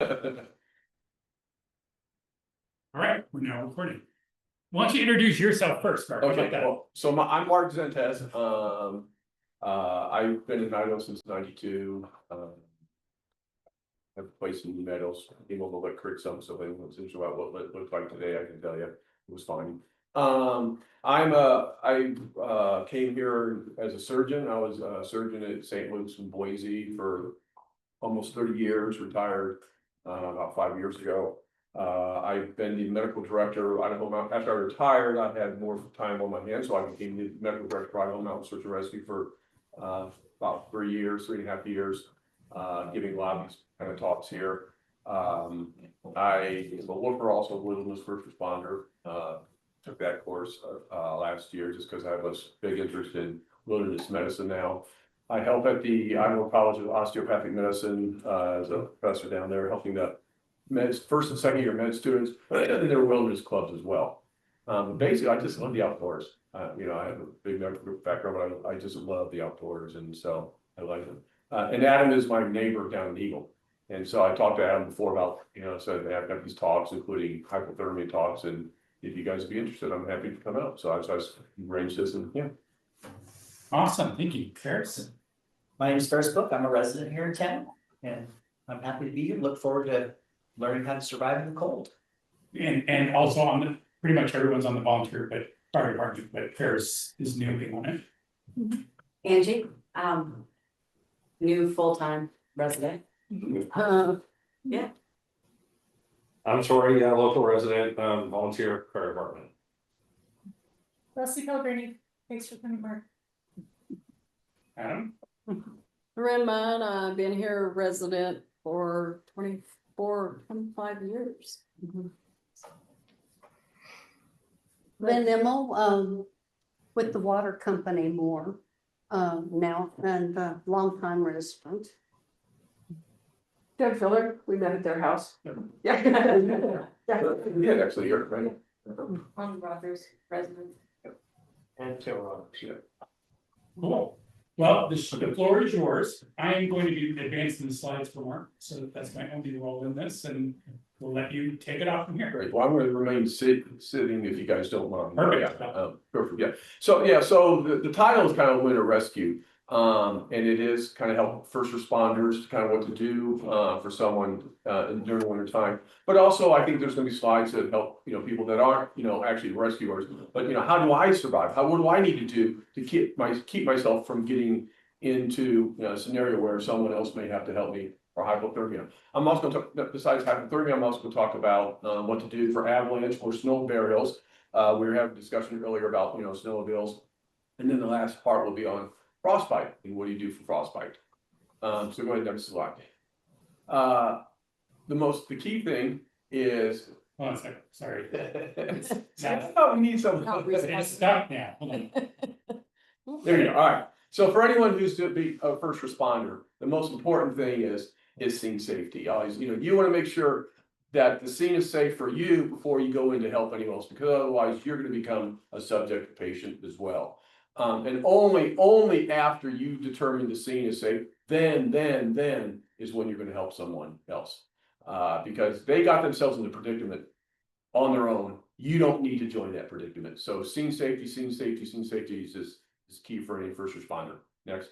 All right, we're now recording. Why don't you introduce yourself first, Mark? Okay, well, so I'm Mark Zentes. I've been in Idaho since '92. I've placed in Meadows, came over to Creek some, so it's interesting about what it looked like today. I can tell you, it was fine. I came here as a surgeon. I was a surgeon at St. Luke's in Boise for almost 30 years, retired about 5 years ago. I've been the medical director of Idaho Mountain. After I retired, I had more time on my hands, so I became the medical director of Idaho Mountain Search and Rescue for about 3 years, 3.5 years, giving a lot of these kind of talks here. I am a looker, also a wilderness first responder. Took that course last year just because I have a big interest in wilderness medicine now. I help at the Idaho College of Osteopathic Medicine as a professor down there, helping the first and second year med students in their wilderness clubs as well. Basically, I just love the outdoors. I have a big medical background, but I just love the outdoors, and so I like them. And Adam is my neighbor down in Eagle, and so I talked to Adam before about, so I've got these talks, including hypothermia talks, and if you guys would be interested, I'm happy to come out. So I just arranged this, and yeah. Awesome, thank you, Ferris. My name is Ferris Book. I'm a resident here in town, and I'm happy to be here. Look forward to learning how to survive in the cold. And also pretty much everyone's on the volunteer, but fire department, but Ferris is newly on it. Angie, new full-time resident. Yeah. I'm Tori, local resident, volunteer fire department. Leslie Pellegrini, thanks for coming, Mark. Adam? Renman, I've been here resident for 25 years. Lynn Immel, with the water company more now, and longtime resident. Doug Filler, we met at their house. Yeah. Yeah, actually, you're right. On Brothers, resident. And Tim Roberts. Cool. Well, the floor is yours. I am going to be advancing the slides for Mark, so that's my only role in this, and we'll let you take it off from here. Great. Well, I'm going to remain sitting if you guys don't mind. Perfect. Yeah, perfect. Yeah. So the title is kind of Winter Rescue, and it is kind of help first responders to kind of what to do for someone during winter time. But also, I think there's going to be slides that help people that aren't actually rescuers. But how do I survive? What do I need to do to keep myself from getting into a scenario where someone else may have to help me, or hypothermia? I'm also going to talk, besides hypothermia, I'm also going to talk about what to do for avalanche or snow burials. We were having a discussion earlier about snowmobiles, and then the last part will be on frostbite and what do you do for frostbite. So go ahead, next slide. The key thing is. Hold on a second, sorry. Oh, we need some. It's stuck now. Hold on. There you go. All right. So for anyone who's to be a first responder, the most important thing is scene safety. Always, you want to make sure that the scene is safe for you before you go in to help anyone else, because otherwise you're going to become a subject patient as well. And only after you determine the scene is safe, then is when you're going to help someone else. Because they got themselves in the predicament on their own. You don't need to join that predicament. So scene safety is key for any first responder. Next.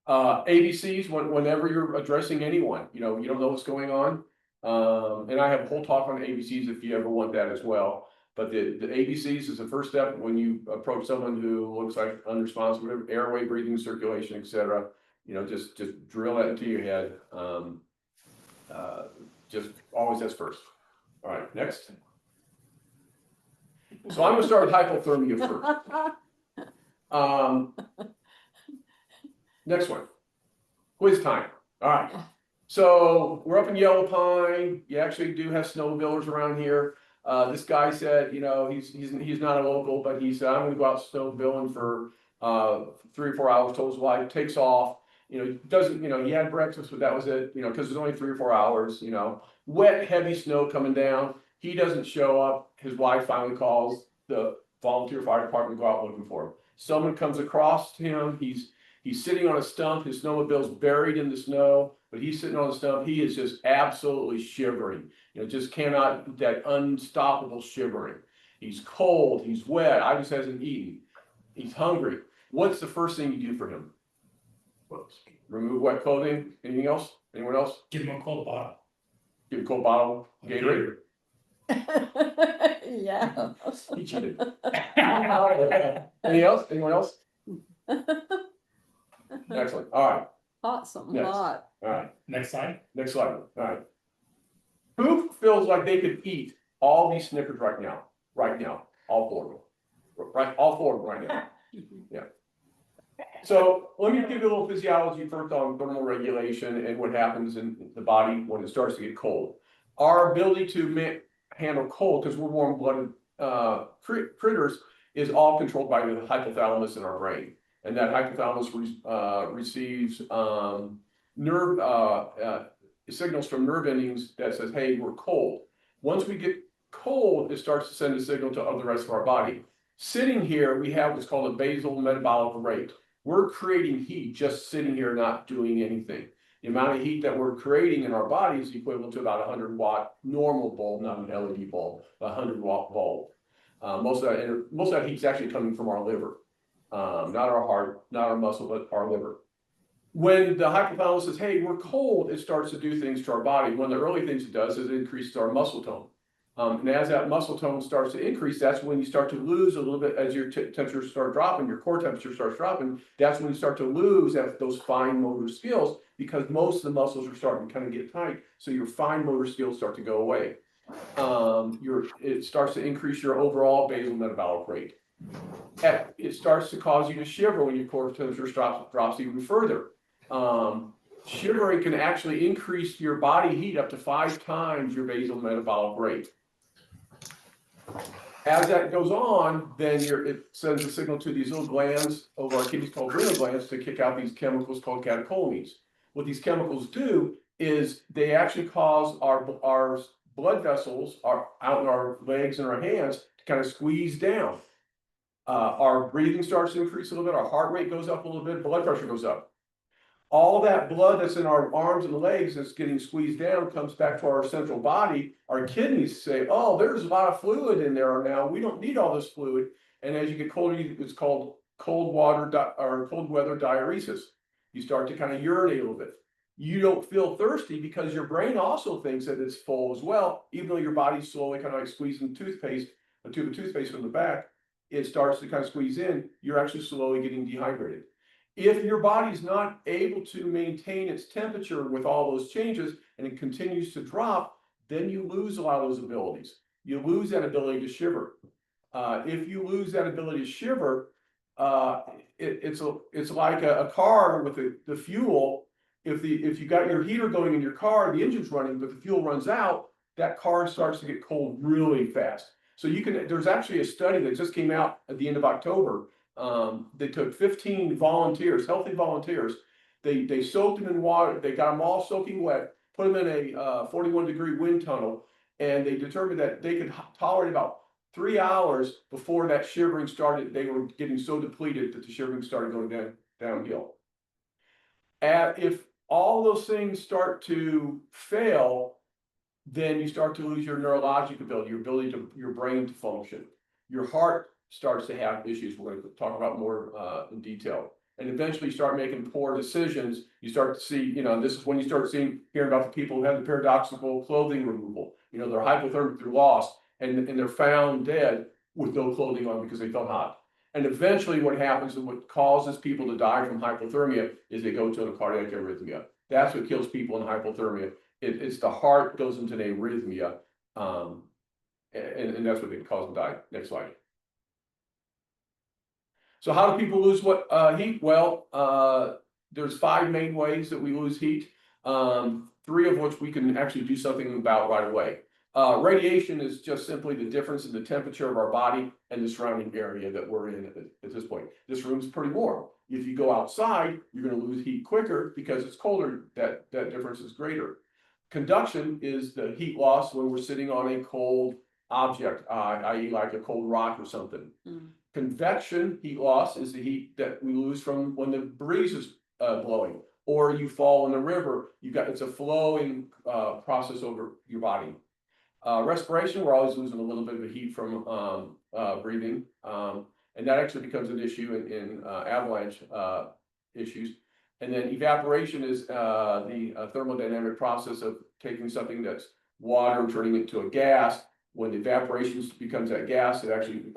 ABCs, whenever you're addressing anyone, you don't know what's going on. And I have a whole talk on ABCs if you ever want that as well. But the ABCs is the first step when you approach someone who looks like unresponsive, whatever, airway, breathing, circulation, etc. Just drill that into your head. Just always that's first. All right, next. So I'm going to start with hypothermia first. Next one, quiz time. All right. So we're up in Yellow Pine. You actually do have snowmobilers around here. This guy said, he's not a local, but he said, I'm going to go out snowmobiling for 3 or 4 hours. Told his wife, takes off. He had breakfast, but that was it. Because it's only 3 or 4 hours. Wet, heavy snow coming down. He doesn't show up. His wife finally calls the volunteer fire department to go out looking for him. Someone comes across him. He's sitting on a stump. His snowmobile's buried in the snow. but he's sitting on the stump, he is just absolutely shivering. Just cannot, that unstoppable shivering. He's cold, he's wet, I just hasn't eaten, he's hungry. What's the first thing you do for him? Remove wet clothing, anything else? Anyone else? Give them a cold bottle. Give a cold bottle, Gatorade? Yeah. He cheated. Anything else? Anyone else? Excellent, all Awesome, Yes. hot. right, Next slide. next slide, all right. Who feels like they could eat all these Snickers right now, all four of them? Right, all four of them right now. Yeah. So let me give you a little physiology first on thermal regulation and what happens in the body when it starts to get cold. Our ability to handle cold, because we're warm-blooded critters, is all controlled by the hypothalamus in our brain. And that hypothalamus receives nerve signals from nerve endings that says, hey, we're cold. Once we get cold, it starts to send a signal to the rest of our body. Sitting here, we have what's called a basal metabolic rate. We're creating heat just sitting here, not doing anything. The amount of heat that we're creating in our body is equivalent to about a 100-watt normal bulb, not an LED bulb, a 100-watt bulb. Most of that heat is actually coming from our liver, not our heart, not our muscle, but our liver. When the hypothalamus says, hey, we're cold, it starts to do things to our body. One of the early things it does is it increases our muscle tone. And as that muscle tone starts to increase, that's when you start to lose a little bit as your temperature starts dropping, your core temperature starts dropping. That's when you start to lose those fine motor skills, because most of the muscles are starting to kind of get tight. So your fine motor skills start to go away. It starts to increase your overall basal metabolic rate. It starts to cause you to shiver when your core temperature drops even further. Shivering can actually increase your body heat up to 5 times your basal metabolic rate. As that goes on, then it sends a signal to these little glands over our kidneys called adrenal glands to kick out these chemicals called catecholamines. What these chemicals do is they actually cause our blood vessels out in our legs and our hands to kind of squeeze down. Our breathing starts to increase a little bit, our heart rate goes up a little bit, blood pressure goes up. All that blood that's in our arms and legs that's getting squeezed down comes back to our central body. Our kidneys say, oh, there's a lot of fluid in there now. We don't need all this fluid. And as you get colder, it's called cold weather diuresis. You start to kind of urinate a little bit. You don't feel thirsty because your brain also thinks that it's full as well, even though your body's slowly kind of like squeezing a tube of toothpaste from the back. It starts to kind of squeeze in. You're actually slowly getting dehydrated. If your body's not able to maintain its temperature with all those changes and it continues to drop, then you lose a lot of those abilities. You lose that ability to shiver. If you lose that ability to shiver, it's like a car with the fuel. If you got your heater going in your car, the engine's running, but the fuel runs out, that car starts to get cold really fast. So there's actually a study that just came out at the end of October. They took 15 volunteers, healthy volunteers. They soaked them in water. They got them all soaking wet, put them in a 41-degree wind tunnel, and they determined that they could tolerate about 3 hours before that shivering started. They were getting so depleted that the shivering started going downhill. If all those things start to fail, then you start to lose your neurologic ability, your brain to function. Your heart starts to have issues we're going to talk about more in detail. And eventually you start making poor decisions. You start to see, this is when you start hearing about the people who have the paradoxical clothing removal. They're hypothermic, they're lost, and they're found dead with no clothing on because they felt hot. And eventually what happens and what causes people to die from hypothermia is they go to a cardiac arrhythmia. That's what kills people in hypothermia. It's the heart goes into an arrhythmia, and that's what can cause them to die. Next slide. So how do people lose heat? Well, there's 5 main ways that we lose heat, 3 of which we can actually do something about right away. Radiation is just simply the difference in the temperature of our body and the surrounding area that we're in at this point. This room's pretty warm. If you go outside, you're going to lose heat quicker because it's colder. That difference is greater. Conduction is the heat loss when we're sitting on a cold object, i.e. like a cold rock or something. Convection heat loss is the heat that we lose from when the breeze is blowing, or you fall in the river, it's a flowing process over your body. Respiration, we're always losing a little bit of the heat from breathing, and that actually becomes an issue in avalanche issues. And then evaporation is the thermodynamic process of taking something that's water and turning it to a gas. When the evaporation becomes that gas, it actually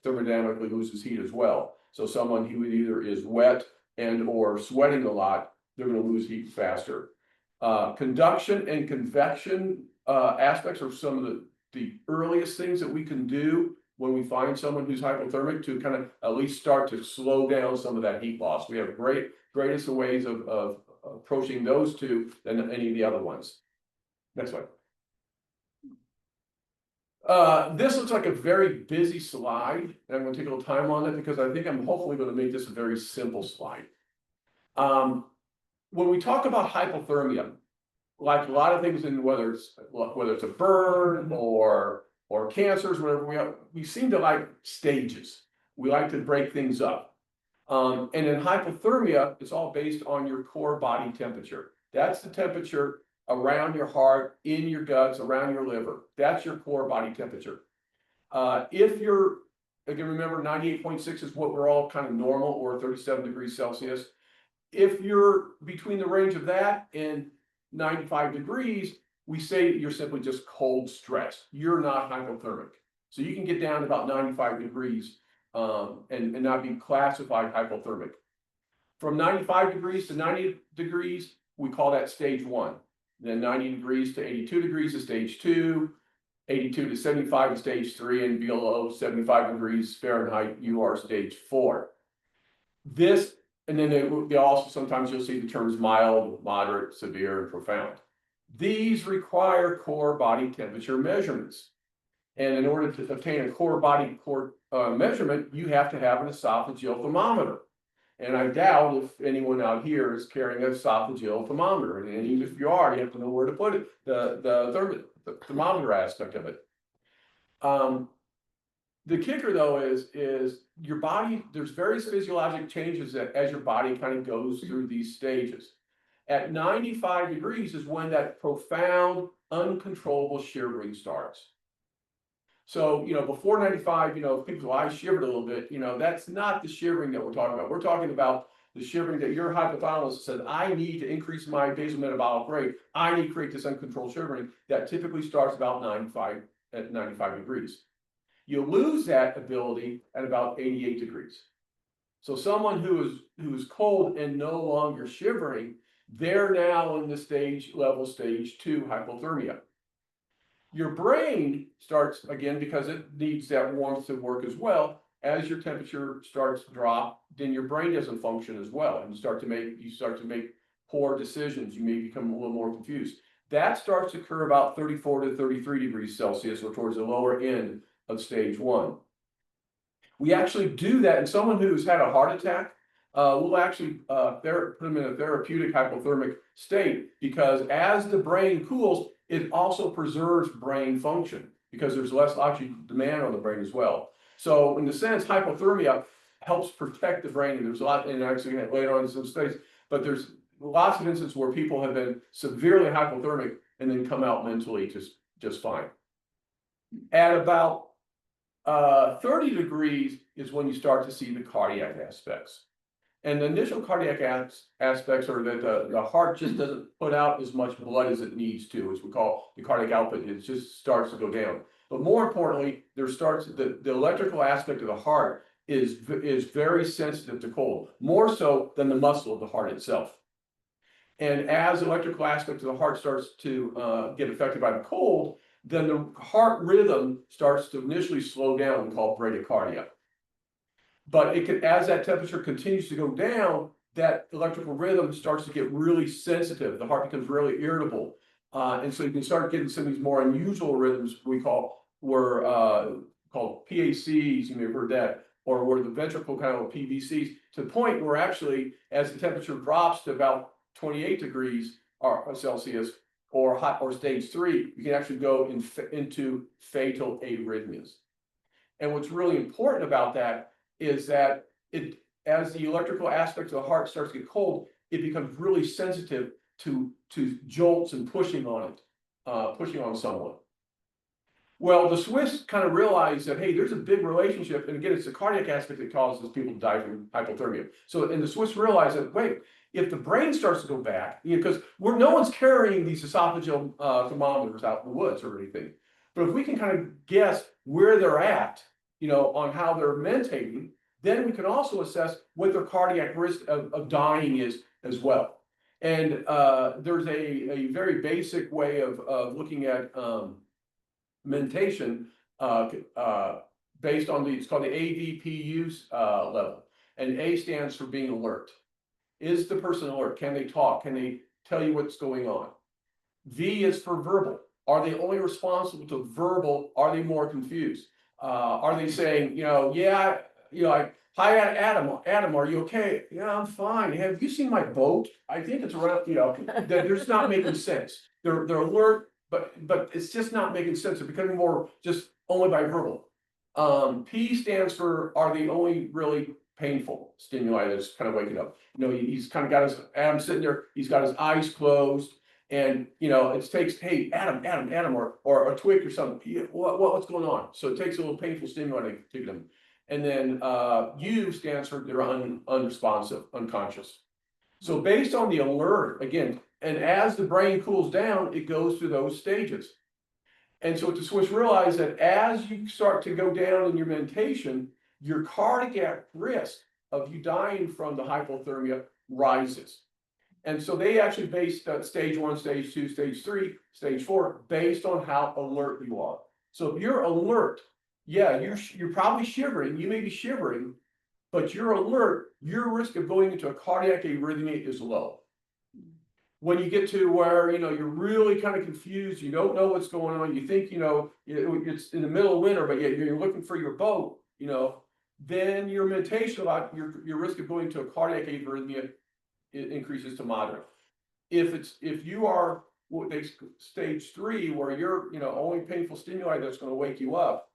thermodynamically loses heat as well. So someone who either is wet and or sweating a lot, they're going to lose heat faster. Conduction and convection aspects are some of the earliest things that we can do when we find someone who's hypothermic to kind of at least start to slow down some of that heat loss. We have greatest ways of approaching those two than any of the other ones. Next one. This looks like a very busy slide, and I'm going to take a little time on it because I think I'm hopefully going to make this a very simple slide. When we talk about hypothermia, like a lot of things in whether it's a burn or cancers, whatever, we seem to like stages. We like to break things up. And in hypothermia, it's all based on your core body temperature. That's the temperature around your heart, in your guts, around your liver. That's your core body temperature. If you're, again, remember 98.6 is what we're all kind of normal, or 37 degrees Celsius. If you're between the range of that and 95 degrees, we say you're simply just cold stress. You're not hypothermic. So you can get down to about 95 degrees and not be classified hypothermic. From 95 degrees to 90 degrees, we call that stage 1. Then 90 degrees to 82 degrees is stage 2. 82 to 75 is stage 3, and below 75 degrees Fahrenheit, you are stage 4. This, and then they also, sometimes you'll see the terms mild, moderate, severe, and profound. These require core body temperature measurements. And in order to obtain a core body measurement, you have to have an esophageal thermometer. And I doubt if anyone out here is carrying an esophageal thermometer. And even if you are, you have to know where to put it, the thermometer aspect of it. The kicker, though, is your body, there's various physiologic changes that as your body kind of goes through these stages. At 95 degrees is when that profound, uncontrollable shivering starts. So, before 95, people's eyes shivered a little bit, that's not the shivering that we're talking about. We're talking about the shivering that your hypothalamus says, I need to increase my basal metabolic rate. I need to create this uncontrolled shivering that typically starts about 95 degrees. You lose that ability at about 88 degrees. So someone who is cold and no longer shivering, they're now in the stage 2 hypothermia. Your brain starts, again, because it needs that warmth to work as well. As your temperature starts to drop, then your brain doesn't function as well, and you start to make poor decisions. You may become a little more confused. That starts to occur about 34 to 33 degrees Celsius, or towards the lower end of stage 1. We actually do that in someone who's had a heart attack. We'll actually put them in a therapeutic hypothermic state, because as the brain cools, it also preserves brain function because there's less oxygen demand on the brain as well. So in the sense, hypothermia helps protect the brain. And there's a lot, and actually later on in some studies, but there's lots of instances where people have been severely hypothermic and then come out mentally just fine. At about 30 degrees is when you start to see the cardiac aspects. And the initial cardiac aspects are that the heart just doesn't put out as much blood as it needs to, which we call the cardiac output. It just starts to go down. But more importantly, the electrical aspect of the heart is very sensitive to cold, more so than the muscle of the heart itself. And as the electrical aspect of the heart starts to get affected by the cold, then the heart rhythm starts to initially slow down, we call bradycardia. But as that temperature continues to go down, that electrical rhythm starts to get really sensitive. The heart becomes really irritable. And so you can start getting some of these more unusual rhythms called PACs, you may have heard that, or where the ventricle kind of PVCs, to the point where actually, as the temperature drops to about 28 degrees Celsius or stage 3, you can actually go into fatal arrhythmias. And what's really important about that is that as the electrical aspect of the heart starts to get cold, it becomes really sensitive to jolts and pushing on it, pushing on someone. Well, the Swiss kind of realized that, hey, there's a big relationship, and again, it's the cardiac aspect that causes people to die from hypothermia. So, and the Swiss realized that, wait, if the brain starts to go back, because no one's carrying these esophageal thermometers out in the woods or anything, but if we can kind of guess where they're at, on how they're mentating, then we can also assess what their cardiac risk of dying is as well. And there's a very basic way of looking at mentation based on it's called the AVPU's level. And A stands for being alert. Is the person alert? Can they talk? Can they tell you what's going on? V is for verbal. Are they only responsible to verbal? Are they more confused? Are they saying, hi, Adam, are you okay? Yeah, I'm fine. Have you seen my boat? I think it's around, that they're just not making sense. They're alert, but it's just not making sense. They're becoming more just only by verbal. P stands for, are they only really painful stimuli that's kind of waking up? He's kind of got Adam's sitting there, he's got his eyes closed, and it takes, hey, Adam, or a twig or something. What's going on? So it takes a little painful stimuli to get them. And then U stands for they're unresponsive, unconscious. So based on the alert, again, and as the brain cools down, it goes through those stages. And so what the Swiss realized that as you start to go down in your mentation, your cardiac risk of you dying from the hypothermia rises. And so they actually based stage 1, stage 2, stage 3, stage 4, based on how alert you are. So if you're alert, yeah, you're probably shivering, you may be shivering, but you're alert, your risk of going into a cardiac arrhythmia is low. When you get to where, you're really kind of confused, you don't know what's going on, you think, it's in the middle of winter, but yet you're looking for your boat, then your mentation about your risk of going to a cardiac arrhythmia, it increases to moderate. If you are stage 3, where you're, only painful stimuli that's going to wake you up,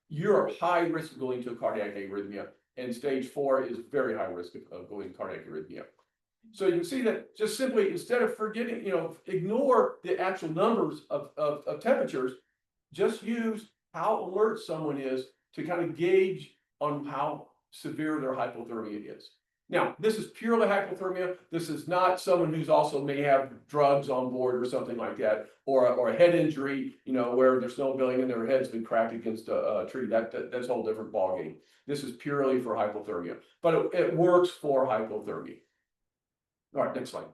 you're at high risk of going to a cardiac arrhythmia, and stage 4 is very high risk of going to cardiac arrhythmia. So you can see that just simply, instead of forgetting, ignore the actual numbers of temperatures, just use how alert someone is to kind of gauge on how severe their hypothermia is. Now, this is purely hypothermia. This is not someone who's also may have drugs on board or something like that, or a head injury, where there's no billing and their head's been cracked against a tree. That's a whole different ballgame. This is purely for hypothermia, but it works for hypothermia. All right, next slide.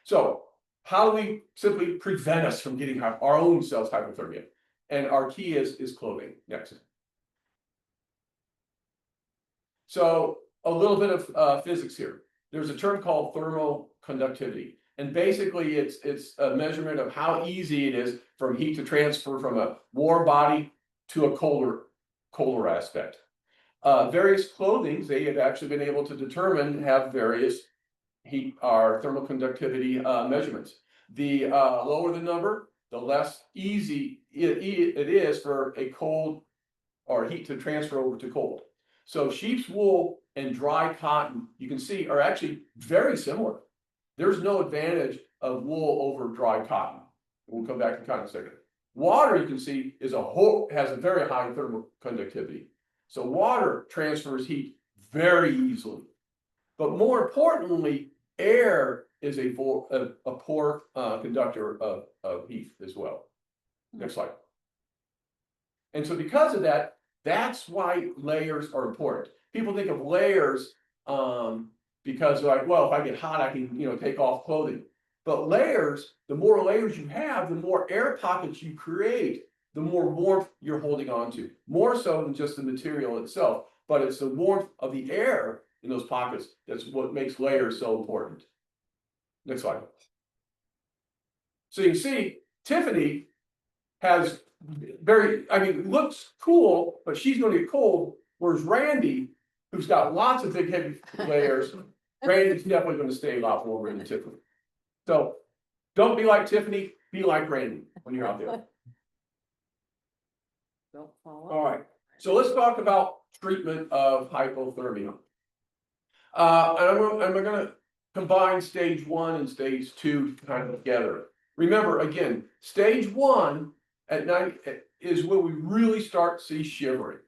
So how do we simply prevent us from getting our own cells hypothermia? And our key is clothing. Next. So a little bit of physics here. There's a term called thermal conductivity. And basically it's a measurement of how easy it is for heat to transfer from a warm body to a colder aspect. Various clothings they have actually been able to determine have various heat or thermal conductivity measurements. The lower the number, the less easy it is for a cold or heat to transfer over to cold. So sheep's wool and dry cotton, you can see, are actually very similar. There's no advantage of wool over dry cotton. We'll come back to cotton in a second. Water, you can see, has a very high thermal conductivity. So water transfers heat very easily. But more importantly, air is a poor conductor of heat as well. Next slide. And so because of that, that's why layers are important. People think of layers because they're like, well, if I get hot, I can take off clothing. But layers, the more layers you have, the more air pockets you create, the more warmth you're holding on to. More so than just the material itself, but it's the warmth of the air in those pockets that's what makes layers so important. Next slide. So you can see Tiffany has looks cool, but she's going to get cold. Whereas Randy, who's got lots of big heavy layers, Randy's definitely going to stay a lot warmer than Tiffany. So don't be like Tiffany, be like Randy when you're out there. Don't fall. All right, so let's talk about treatment of hypothermia. And I'm gonna combine stage 1 and stage 2 kind of together. Remember, again, stage 1 at night is when we really start to see shivering.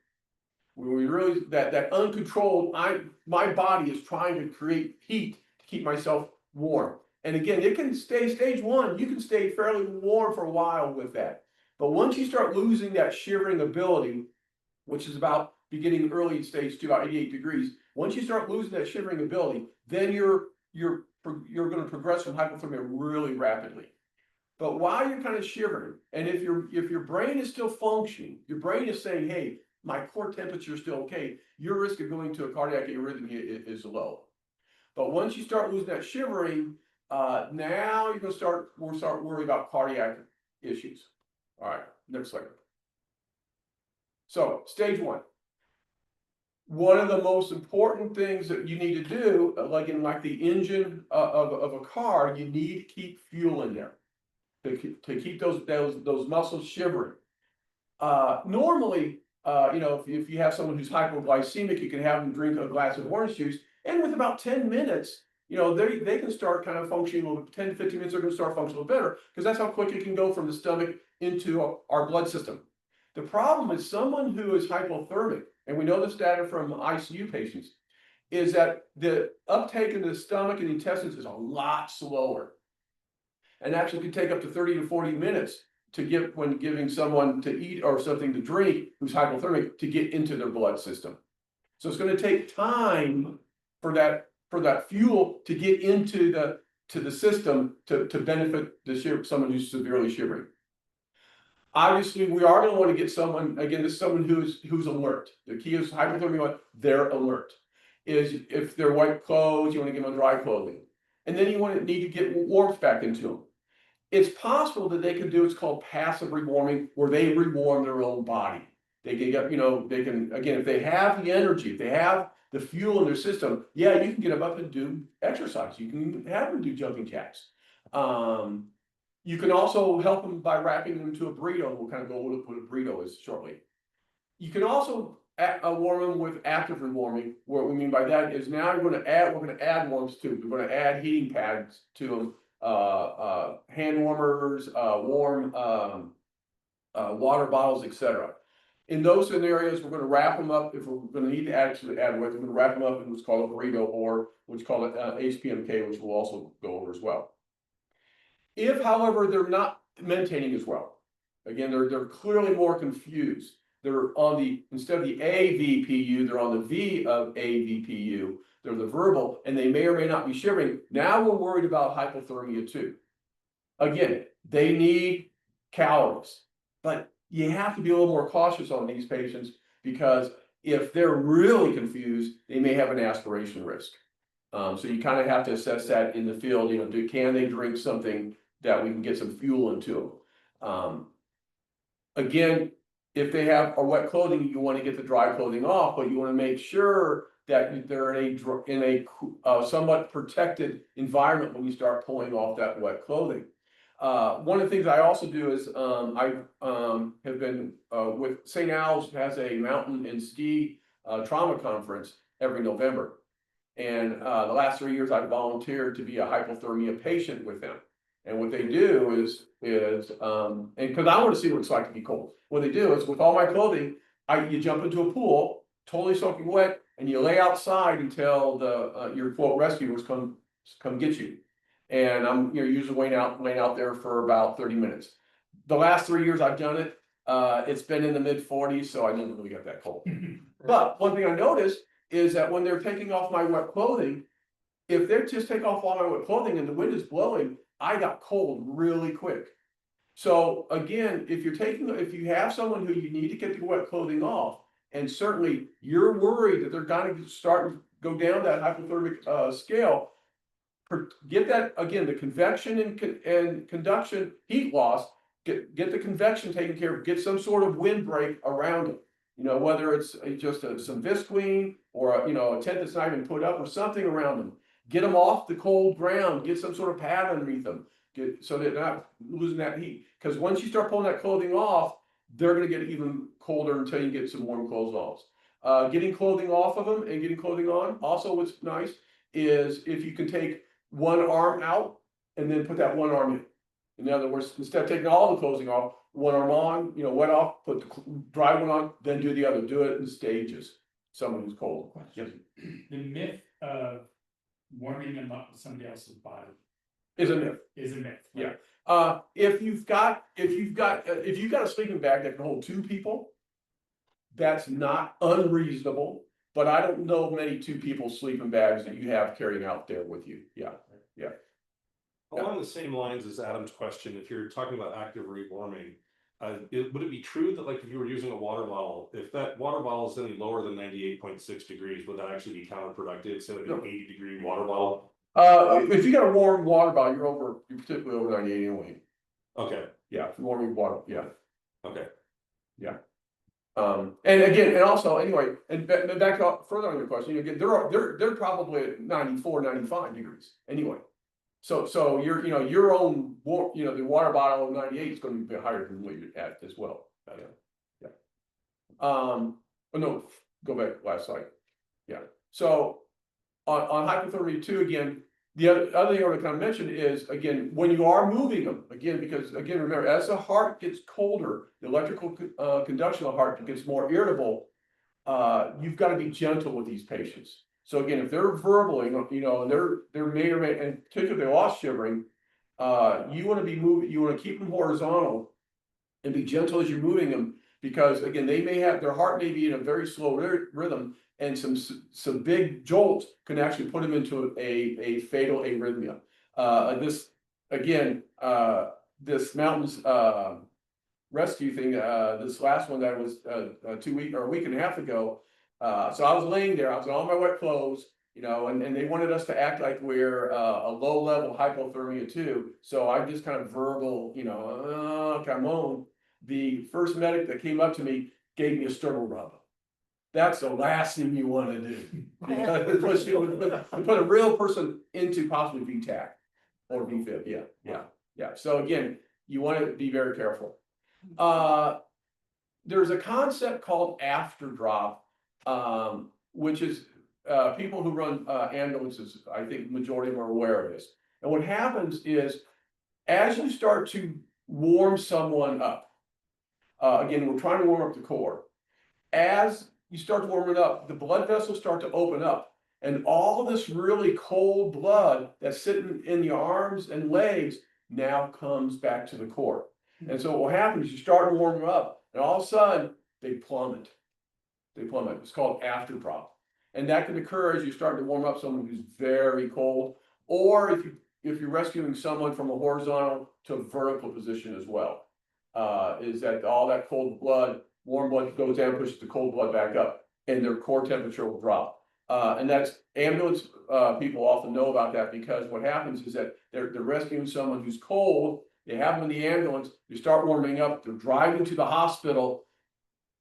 When we really, that uncontrolled, my body is trying to create heat to keep myself warm. And again, it can stay stage 1, you can stay fairly warm for a while with that. But once you start losing that shivering ability, which is about beginning early in stage 2, about 88 degrees, once you start losing that shivering ability, then you're going to progress from hypothermia really rapidly. But while you're kind of shivering, and if your brain is still functioning, your brain is saying, hey, my core temperature is still okay, your risk of going to a cardiac arrhythmia is low. But once you start losing that shivering, now you're going to we'll start worrying about cardiac issues. All right, next slide. So stage 1. One of the most important things that you need to do, like the engine of a car, you need to keep fuel in there to keep those muscles shivering. Normally, if you have someone who's hypoglycemic, you can have them drink a glass of orange juice, and with about 10 minutes, they can start kind of functioning a little. 10 to 15 minutes, they're going to start functioning a little better, because that's how quick it can go from the stomach into our blood system. The problem is someone who is hypothermic, and we know this data from ICU patients, is that the uptake in the stomach and intestines is a lot slower, and actually can take up to 30 to 40 minutes to get when giving someone to eat or something to drink who's hypothermic to get into their blood system. So it's going to take time for that fuel to get into the system to benefit someone who's severely shivering. Obviously, we are going to want to get someone, again, this is someone who's alert. The key is hypothermia, they're alert. Is if they're white clothes, you want to give them dry clothing. And then you need to get warmth back into them. It's possible that they can do what's called passive rewarming, where they rewarm their own body. They can get, they can, again, if they have the energy, if they have the fuel in their system, yeah, you can get them up and do exercise. You can have them do jumping jacks. You can also help them by wrapping them into a burrito. We'll kind of go over what a burrito is shortly. You can also warm them with active rewarming. What we mean by that is now we're going to add warmth to them. We're going to add heating pads to them, hand warmers, warm water bottles, etc. In those scenarios, we're going to wrap them up. If we're going to need to actually add weight, we're going to wrap them up in what's called a burrito, or what's called HPMK, which we'll also go over as well. If, however, they're not mentating as well, again, they're clearly more confused. They're on instead of the AVPU, they're on the V of AVPU. They're the verbal, and they may or may not be shivering. Now we're worried about hypothermia too. Again, they need calories, but you have to be a little more cautious on these patients, because if they're really confused, they may have an aspiration risk. So you kind of have to assess that in the field. Can they drink something that we can get some fuel into them? Again, if they have wet clothing, you want to get the dry clothing off, but you want to make sure that they're in a somewhat protected environment when you start pulling off that wet clothing. One of the things I also do is I have been with St. Al's has a mountain and ski trauma conference every November. And the last 3 years I've volunteered to be a hypothermia patient with them. And what they do is and because I want to see what it's like to be cold. What they do is, with all my clothing, you jump into a pool, totally soaking wet, and you lay outside until your quote rescuers come get you. And I'm usually waiting out there for about 30 minutes. The last 3 years I've done it, it's been in the mid-40s, so I didn't really get that cold. But one thing I noticed is that when they're taking off my wet clothing, if they just take off all my wet clothing and the wind is blowing, I got cold really quick. So again, if you have someone who you need to get the wet clothing off, and certainly you're worried that they're going to start to go down that hypothermic scale, get that, again, the convection and conduction heat loss, get the convection taken care of, get some sort of windbreak around them. Whether it's just some visqueen or a tent that's not even put up, or something around them. Get them off the cold ground. Get some sort of pad underneath them, so they're not losing that heat. Because once you start pulling that clothing off, they're going to get even colder until you get some warm clothes Getting clothing off of them and getting clothing on. Also, what's nice is if you can take one arm out and then put that one arm in. In other words, instead of taking all the clothing off, one arm on, wet off, put the dry one on, then do the other. Do it in stages. Someone who's cold. Yes. The myth of warming them up with somebody else's body Is a myth. is a myth. Yeah. If you've got a sleeping bag that can hold two people, that's not unreasonable. But I don't know many two people sleeping bags that you have carrying out there with you. Yeah. Along the same lines as Adam's question, if you're talking about active rewarming, would it be true that like if you were using a water bottle, if that water bottle is any lower than 98.6 degrees, would that actually be counterproductive? So like an 80-degree water bottle? If you got a warm water bottle, you're particularly over 98 anyway. Okay, Yeah, if you're warming water, yeah. okay. And again, and also, anyway, and back up further on your question, again, they're probably at 94, 95 degrees anyway. So your own the water bottle of 98 is going to be higher than what you're at as well. Yeah. Oh no, go back last slide. Yeah. So on hypothermia 2, again, the other thing I want to kind of mention is, again, when you are moving them, again, because again, remember, as the heart gets colder, the electrical conduction of the heart gets more irritable. You've got to be gentle with these patients. So again, if they're verbal, and they're may or may, and particularly they lost shivering, you want to be moving, you want to keep them horizontal and be gentle as you're moving them, because again, their heart may be in a very slow rhythm, and some big jolts can actually put them into a fatal arrhythmia. This mountains rescue thing, this last one that was a week and a half ago. So I was laying there, I was in all my wet clothes, and they wanted us to act like we're a low level hypothermia too. So I just kind of verbal, come on. The first medic that came up to me gave me a sternal rub. That's the last thing you want to do. Put a real person into possibly VTAC or VFib. Yeah. So again, you want to be very careful. There's a concept called after drop, which is people who run ambulances, I think majority of them are aware of this. And what happens is, as you start to warm someone up, again, we're trying to warm up the core. As you start to warm it up, the blood vessels start to open up, and all this really cold blood that's sitting in the arms and legs now comes back to the core. And so what happens is you start to warm them up, and all of a sudden they plummet. It's called after drop, and that can occur as you start to warm up someone who's very cold, or if you're rescuing someone from a horizontal to a vertical position as well. Is that all that warm blood goes down, pushes the cold blood back up, and their core temperature will drop. And that's ambulance people often know about that, because what happens is that they're rescuing someone who's cold. They have them in the ambulance. They start warming up. They're driving to the hospital,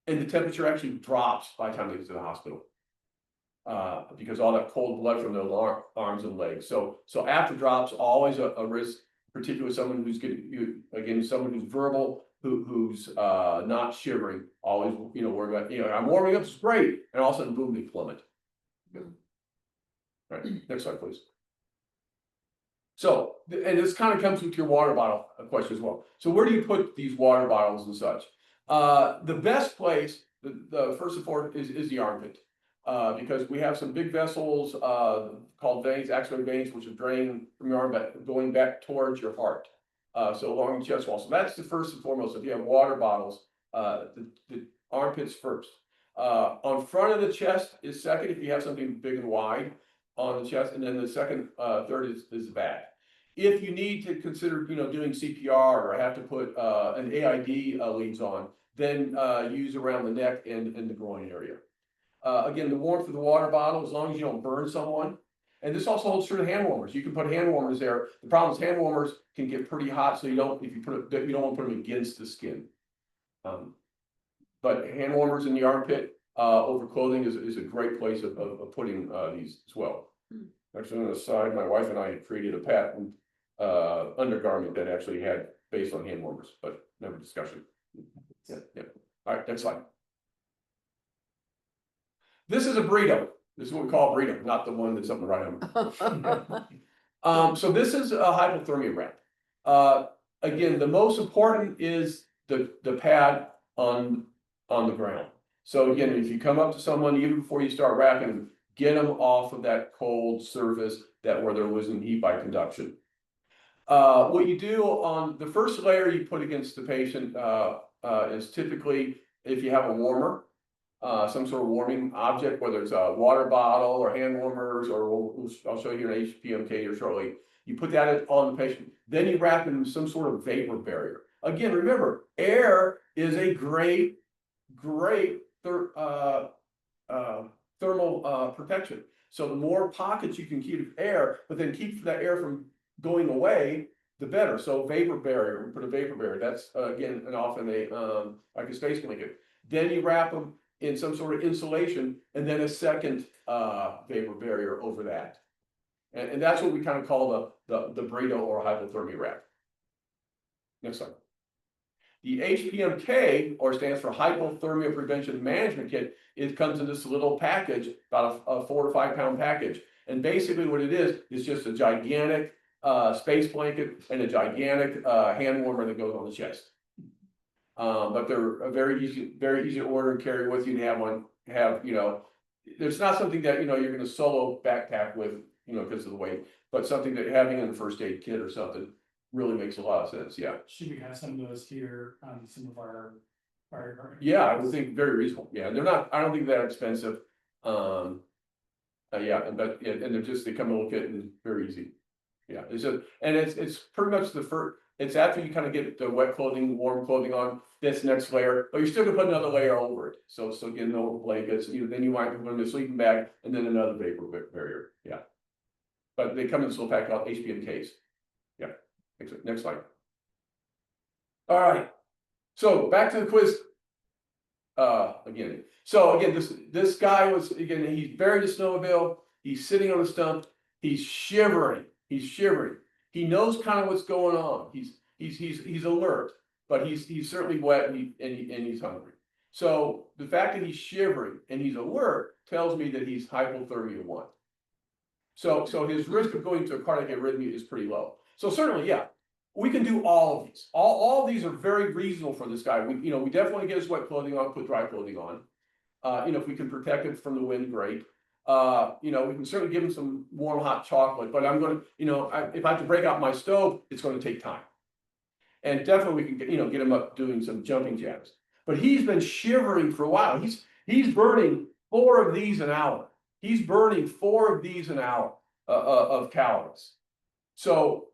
and the temperature actually drops by the time they get to the hospital, because all that cold blood from their arms and legs. So after drops always a risk, particularly someone who's someone who's verbal, who's not shivering. Always, worry about, I'm warming up, it's great, and all of a sudden, boom, they plummet. Good. All right, next slide, please. So, and this kind of comes with your water bottle question as well. So where do you put these water bottles and such? The best place, the first and foremost, is the armpit. Because we have some big vessels called veins, axillary veins, which are draining from your arm, but going back towards your heart. So along the chest wall. So that's the first and foremost. If you have water bottles, the armpits first. On front of the chest is second, if you have something big and wide on the chest, and then the second, third is the back. If you need to consider, doing CPR or have to put an AID leads on, then use around the neck and the groin area. Again, the warmth of the water bottle, as long as you don't burn someone. And this also holds true to hand warmers. You can put hand warmers there. The problem is hand warmers can get pretty hot, so you don't want to put them against the skin. But hand warmers in the armpit over clothing is a great place of putting these as well. Actually, on the side, my wife and I had created a patent undergarment that actually had based on hand warmers, but never discussion. Yeah. All right, next slide. This is a burrito. This is what we call a burrito, not the one that's up in the right hand. So this is a hypothermia wrap. Again, the most important is the pad on the ground. So again, if you come up to someone, even before you start wrapping, get them off of that cold surface where they're losing heat by conduction. What you do on the first layer you put against the patient is typically, if you have a warmer, some sort of warming object, whether it's a water bottle or hand warmers, or I'll show you an HPMK here shortly. You put that on the patient, then you wrap it in some sort of vapor barrier. Again, remember, air is a great thermal protection. So the more pockets you can keep of air, but then keep that air from going away, the better. So vapor barrier, we put a vapor barrier. That's again, and often like a space blanket. Then you wrap them in some sort of insulation, and then a second vapor barrier over that. And that's what we kind of call the burrito or hypothermia wrap. Next slide. The HPMK, or stands for Hypothermia Prevention Management Kit, it comes in this little package, about a 4 to 5 pound package. And basically what it is just a gigantic space blanket and a gigantic hand warmer that goes on the chest. But they're very easy to order and carry with you to have, there's not something that, you're gonna solo backpack with, because of the weight, but something that having in a first aid kit or something really makes a lot of sense, yeah. Should we have some of those here on some of our fire department? Yeah, I would think very reasonable, yeah, they're not, I don't think they're expensive. Yeah, and they come in a little kit and very easy. Yeah, it's pretty much it's after you kind of get the wet clothing, warm clothing on, this next layer, but you're still gonna put another layer over it. So again, no blankets, then you might put in a sleeping bag and then another vapor barrier, yeah. But they come in this little pack called HPMKs. Yeah, next slide. All right, so back to the quiz. Again, this guy was, again, he's buried in snowmobile, he's sitting on a stump, he's shivering. He knows kind of what's going on. He's alert, but he's certainly wet and he's hungry. So the fact that he's shivering and he's alert tells me that he's hypothermia 1. So his risk of going to a cardiac arrhythmia is pretty low. So certainly, yeah, we can do all of these. All of these are very reasonable for this guy. We definitely get his wet clothing on, put dry clothing on. If we can protect it from the wind, great. We can certainly give him some warm hot chocolate, but I'm going to, if I have to break out my stove, it's going to take time. And definitely we can get him up doing some jumping jacks. But he's been shivering for a while. He's burning 4 of these an hour. He's burning 4 of these an hour of calories. So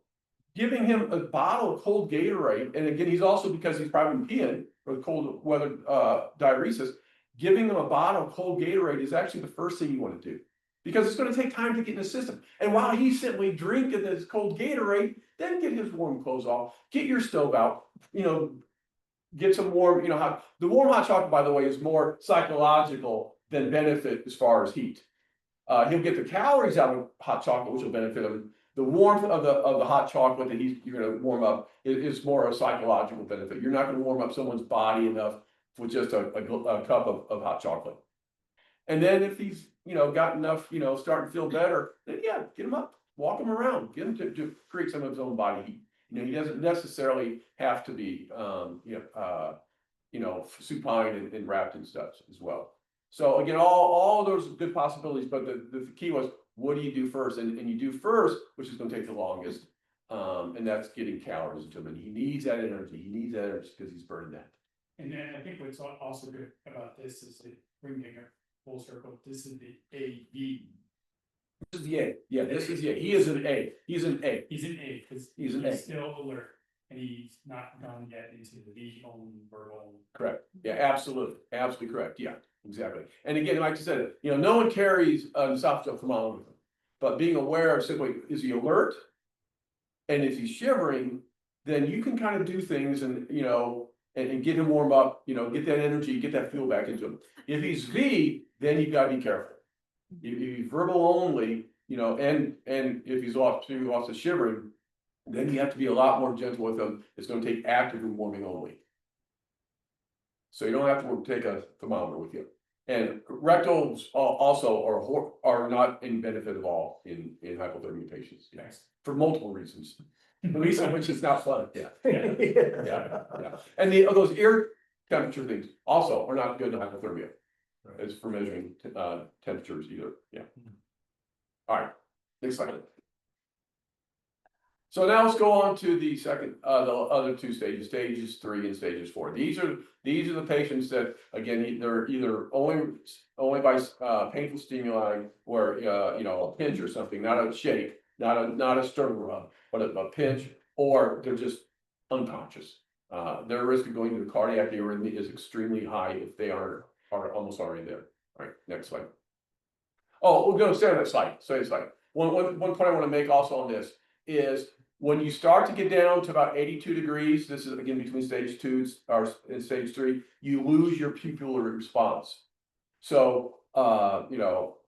giving him a bottle of cold Gatorade, and again, he's also, because he's probably peeing for cold weather diuresis, giving him a bottle of cold Gatorade is actually the first thing you want to do, because it's going to take time to get in the system. And while he's simply drinking this cold Gatorade, then get his warm clothes off, get your stove out, get some warm, the warm hot chocolate, by the way, is more psychological than benefit as far as heat. He'll get the calories out of hot chocolate, which will benefit him. The warmth of the hot chocolate that you're going to warm up is more a psychological benefit. You're not going to warm up someone's body enough with just a cup of hot chocolate. And then if he's got enough, starting to feel better, then yeah, get him up, walk him around, get him to create some of his own body heat. He doesn't necessarily have to be supine and wrapped in stuff as well. So again, all of those good possibilities, but the key was, what do you do first? And you do first, which is going to take the longest, and that's getting calories into him. And he needs that energy. Because he's burning that. And then I think what's also good about this is that bringing it full circle. This is the AV. This is the A. Yeah, this is the A. He is an A. He's an A. He's an A because he's still alert and he's not gone yet into the V on verbal. Correct. Yeah, absolutely correct. Yeah, exactly. And again, like I said, no one carries a soft gel thermometer with them, but being aware of simply, is he alert? And if he's shivering, then you can kind of do things and and get him warm up, get that energy, get that fuel back into him. If he's V, then you've got to be careful. If he's verbal only, and if he's off the shivering, then you have to be a lot more gentle with him. It's going to take active and warming only. So you don't have to take a thermometer with you. And rectals also are not in benefit at all in hypothermia patients, yes, for multiple reasons. The least of which is not fun, yeah. Yeah. And those ear temperature things also are not good in hypothermia. As for measuring temperatures either, yeah. All right, next slide. So now let's go on to the second, the other two stages, stages 3 and stages 4. These are the patients that, again, they're either only by painful stimuli, or you know, a pinch or something, not a shake, not a sternum rub, but a pinch, or they're just unconscious. Their risk of going to the cardiac arrhythmia is extremely high if they are almost already there. All right, next slide. Oh, we're going to stay on that slide. One point I want to make also on this is, when you start to get down to about 82 degrees, this is again between stage 2 and stage 3, you lose your pupillary response. So, you know,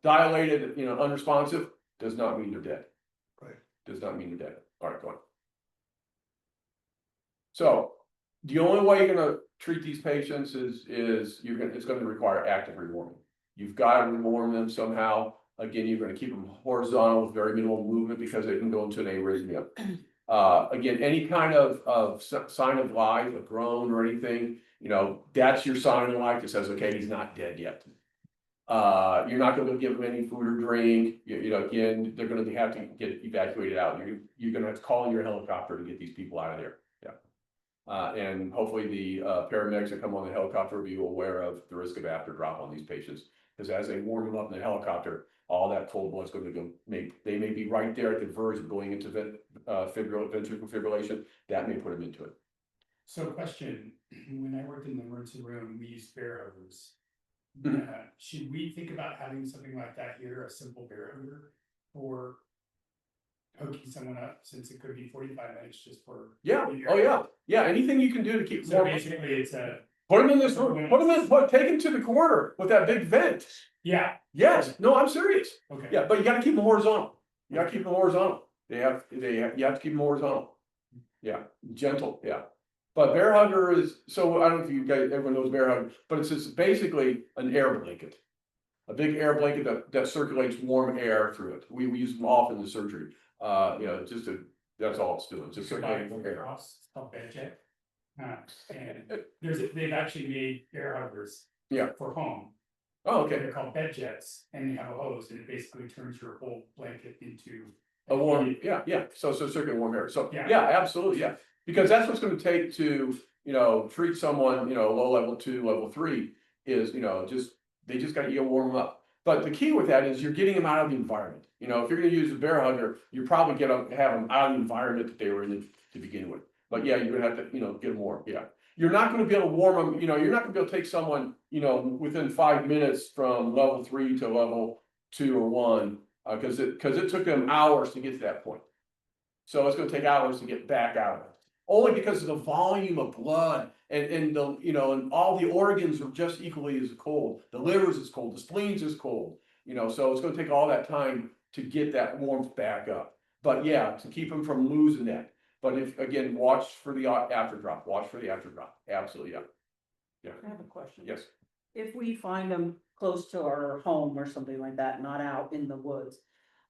dilated, you know, unresponsive does not mean they're dead. Right. Does not mean they're dead. All right, go on. So, the only way you're going to treat these patients is it's going to require active rewarming. You've got to rewarm them somehow. Again, you're going to keep them horizontal with very minimal movement because they can go into an arrhythmia. Again, any kind of sign of life, a groan or anything, you know, that's your sign of life that says, okay, he's not dead yet. You're not going to give them any food or drink. You know, again, they're going to have to get evacuated out. You're going to have to call in your helicopter to get these people out of there. Yeah. And hopefully the paramedics that come on the helicopter will be aware of the risk of after drop on these patients. Because as they warm them up in the helicopter, all that cold blood's going to go. They may be right there at the verge of going into ventricular fibrillation. That may put them into it. So, question: when I worked in the emergency room, we used bear huggers. Should we think about having something like that here, a simple bear hugger, or hooking someone up, since it could be 45 minutes just for? Yeah. Oh yeah. Yeah. Anything you can do to keep. So basically, it's a. Put them in this room. Take them to the corner with that big vent. Yeah. Yes. No, I'm serious. Okay. Yeah, but you got to keep them horizontal. You got to keep them horizontal. You have to keep them horizontal. Yeah, gentle. Yeah, but bear hugger is, so I don't know if you guys, everyone knows bear hugger, but it's just basically an air blanket, a big air blanket that circulates warm air through it. We use them often in the surgery. You know, that's all it's doing. Just circulating air. It's called bed jet. And they've actually made air huggers. Yeah. For home. Oh, okay. They're called bed jets, and they have a hose, and it basically turns your whole blanket into a warm, yeah. So circulating warm air. So Yeah. yeah, absolutely, yeah. Because that's what's going to take to, you know, treat someone, you know, low level 2, level 3 is, you know, they just got to warm them up. But the key with that is you're getting them out of the environment. You know, if you're going to use a bear hugger, you probably have them out of the environment that they were in to begin with. But yeah, you're gonna have to, you know, get them warm. Yeah, you're not going to be able to warm them. You know, you're not going to be able to take someone, you know, within 5 minutes from level 3 to level 2 or 1, because it took them hours to get to that point. So it's going to take hours to get back out of it. Only because of the volume of blood and the, you know, and all the organs are just equally as cold. The liver's is cold, the spleen's is cold. You know, so it's going to take all that time to get that warmth back up. But yeah, to keep them from losing that. But if, again, watch for the after drop. Watch for the after drop. Absolutely, yeah. Yeah. I have a question. Yes. If we find them close to our home or something like that, not out in the woods.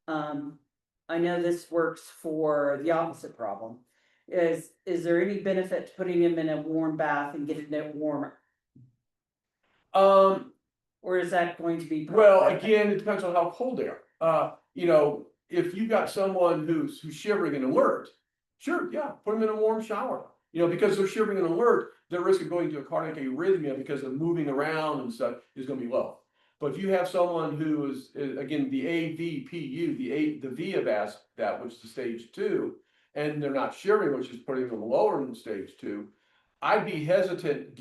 I know this works for the opposite problem. Is there any benefit to putting them in a warm bath and getting it warmer? Or is that going to be? Well, again, it depends on how cold they are. You know, if you got someone who's shivering and alert, sure, yeah, put them in a warm shower. You know, because they're shivering and alert, their risk of going to a cardiac arrhythmia because of moving around and stuff is going to be low. But if you have someone who is again the AVPU, the V of that, which is the stage 2, and they're not shivering, which is putting them lower in stage 2, I'd be hesitant